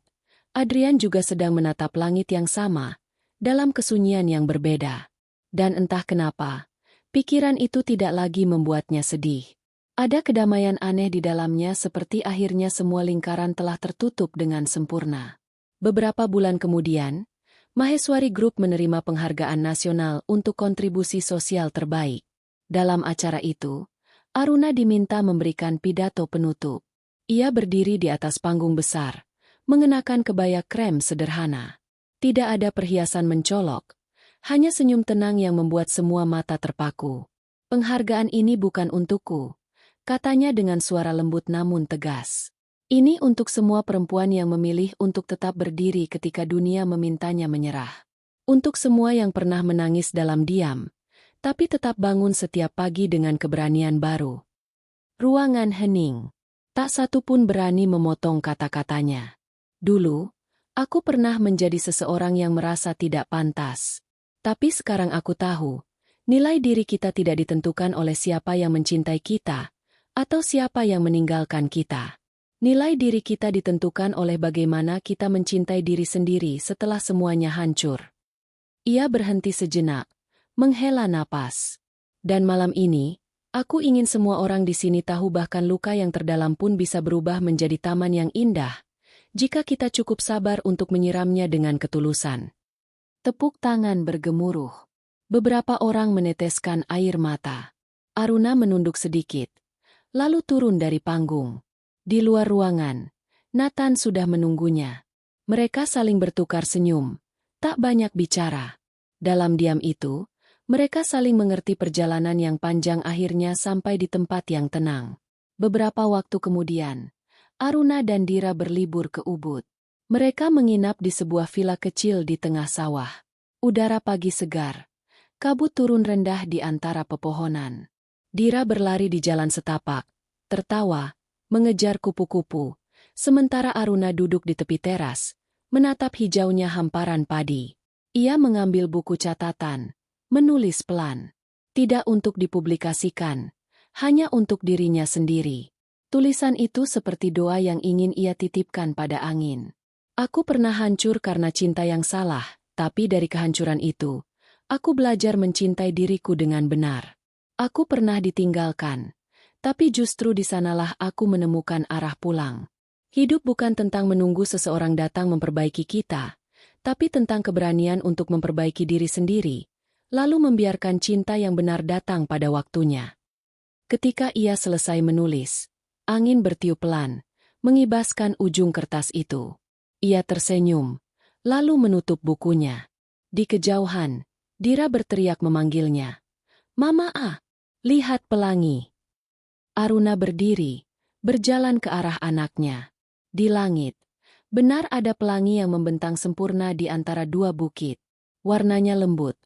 Adrian juga sedang menatap langit yang sama, dalam kesunyian yang berbeda. Dan entah kenapa, pikiran itu tidak lagi membuatnya sedih. Ada kedamaian aneh di dalamnya seperti akhirnya semua lingkaran telah tertutup dengan sempurna. Beberapa bulan kemudian, Maheswari Group menerima penghargaan nasional untuk kontribusi sosial terbaik. Dalam acara itu, Aruna diminta memberikan pidato penutup. Ia berdiri di atas panggung besar, mengenakan kebaya krem sederhana. Tidak ada perhiasan mencolok, hanya senyum tenang yang membuat semua mata terpaku. Penghargaan ini bukan untukku, katanya dengan suara lembut namun tegas. Ini untuk semua perempuan yang memilih untuk tetap berdiri ketika dunia memintanya menyerah. Untuk semua yang pernah menangis dalam diam, tapi tetap bangun setiap pagi dengan keberanian baru. Ruangan hening. Tak satu pun berani memotong kata-katanya. Dulu, aku pernah menjadi seseorang yang merasa tidak pantas. Tapi sekarang aku tahu, nilai diri kita tidak ditentukan oleh siapa yang mencintai kita, atau siapa yang meninggalkan kita. Nilai diri kita ditentukan oleh bagaimana kita mencintai diri sendiri setelah semuanya hancur. Ia berhenti sejenak, menghela napas. Dan malam ini, aku ingin semua orang di sini tahu bahkan luka yang terdalam pun bisa berubah menjadi taman yang indah, jika kita cukup sabar untuk menyiramnya dengan ketulusan. Tepuk tangan bergemuruh. Beberapa orang meneteskan air mata. Aruna menunduk sedikit, lalu turun dari panggung. Di luar ruangan, Nathan sudah menunggunya. Mereka saling bertukar senyum, tak banyak bicara. Dalam diam itu, mereka saling mengerti perjalanan yang panjang akhirnya sampai di tempat yang tenang. Beberapa waktu kemudian, Aruna dan Dira berlibur ke Ubud. Mereka menginap di sebuah villa kecil di tengah sawah. Udara pagi segar. Kabut turun rendah di antara pepohonan. Dira berlari di jalan setapak, tertawa, mengejar kupu-kupu, sementara Aruna duduk di tepi teras, menatap hijaunya hamparan padi. Ia mengambil buku catatan, menulis pelan. Tidak untuk dipublikasikan, hanya untuk dirinya sendiri. Tulisan itu seperti doa yang ingin ia titipkan pada angin. Aku pernah hancur karena cinta yang salah, tapi dari kehancuran itu, aku belajar mencintai diriku dengan benar. Aku pernah ditinggalkan, tapi justru di sanalah aku menemukan arah pulang. Hidup bukan tentang menunggu seseorang datang memperbaiki kita, tapi tentang keberanian untuk memperbaiki diri sendiri, lalu membiarkan cinta yang benar datang pada waktunya. Ketika ia selesai menulis, angin bertiup pelan, mengibaskan ujung kertas itu. Ia tersenyum, lalu menutup bukunya. Di kejauhan, Dira berteriak memanggilnya. "Mama ah, lihat pelangi." Aruna berdiri, berjalan ke arah anaknya. Di langit, benar ada pelangi yang membentang sempurna di antara dua bukit. Warnanya lembut,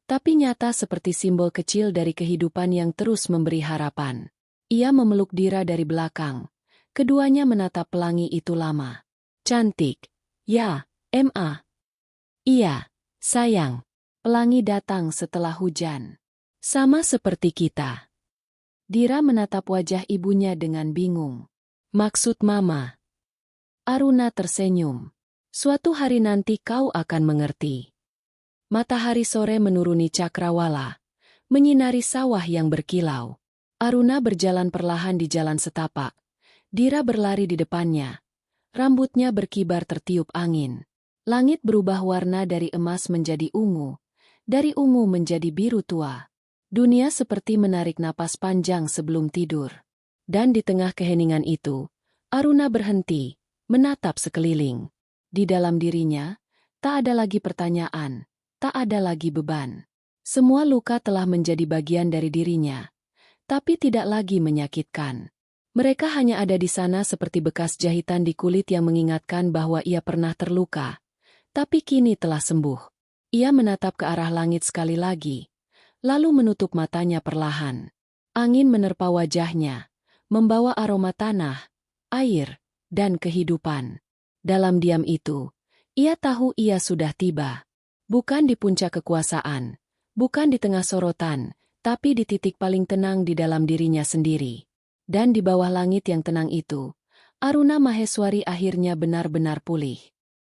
tapi nyata seperti simbol kecil dari kehidupan yang terus memberi harapan. Ia memeluk Dira dari belakang. Keduanya menatap pelangi itu lama. "Cantik, ya, Ma." "Iya, sayang." Pelangi datang setelah hujan. Sama seperti kita. Dira menatap wajah ibunya dengan bingung. "Maksud Mama?" Aruna tersenyum. "Suatu hari nanti kau akan mengerti." Matahari sore menuruni cakrawala, menyinari sawah yang berkilau. Aruna berjalan perlahan di jalan setapak. Dira berlari di depannya. Rambutnya berkibar tertiup angin. Langit berubah warna dari emas menjadi ungu, dari ungu menjadi biru tua. Dunia seperti menarik napas panjang sebelum tidur. Dan di tengah keheningan itu, Aruna berhenti, menatap sekeliling. Di dalam dirinya, tak ada lagi pertanyaan, tak ada lagi beban. Semua luka telah menjadi bagian dari dirinya, tapi tidak lagi menyakitkan. Mereka hanya ada di sana seperti bekas jahitan di kulit yang mengingatkan bahwa ia pernah terluka, tapi kini telah sembuh. Ia menatap ke arah langit sekali lagi, lalu menutup matanya perlahan. Angin menerpa wajahnya, membawa aroma tanah, air, dan kehidupan. Dalam diam itu, ia tahu ia sudah tiba. Bukan di puncak kekuasaan, bukan di tengah sorotan, tapi di titik paling tenang di dalam dirinya sendiri. Dan di bawah langit yang tenang itu, Aruna Maheswari akhirnya benar-benar pulih.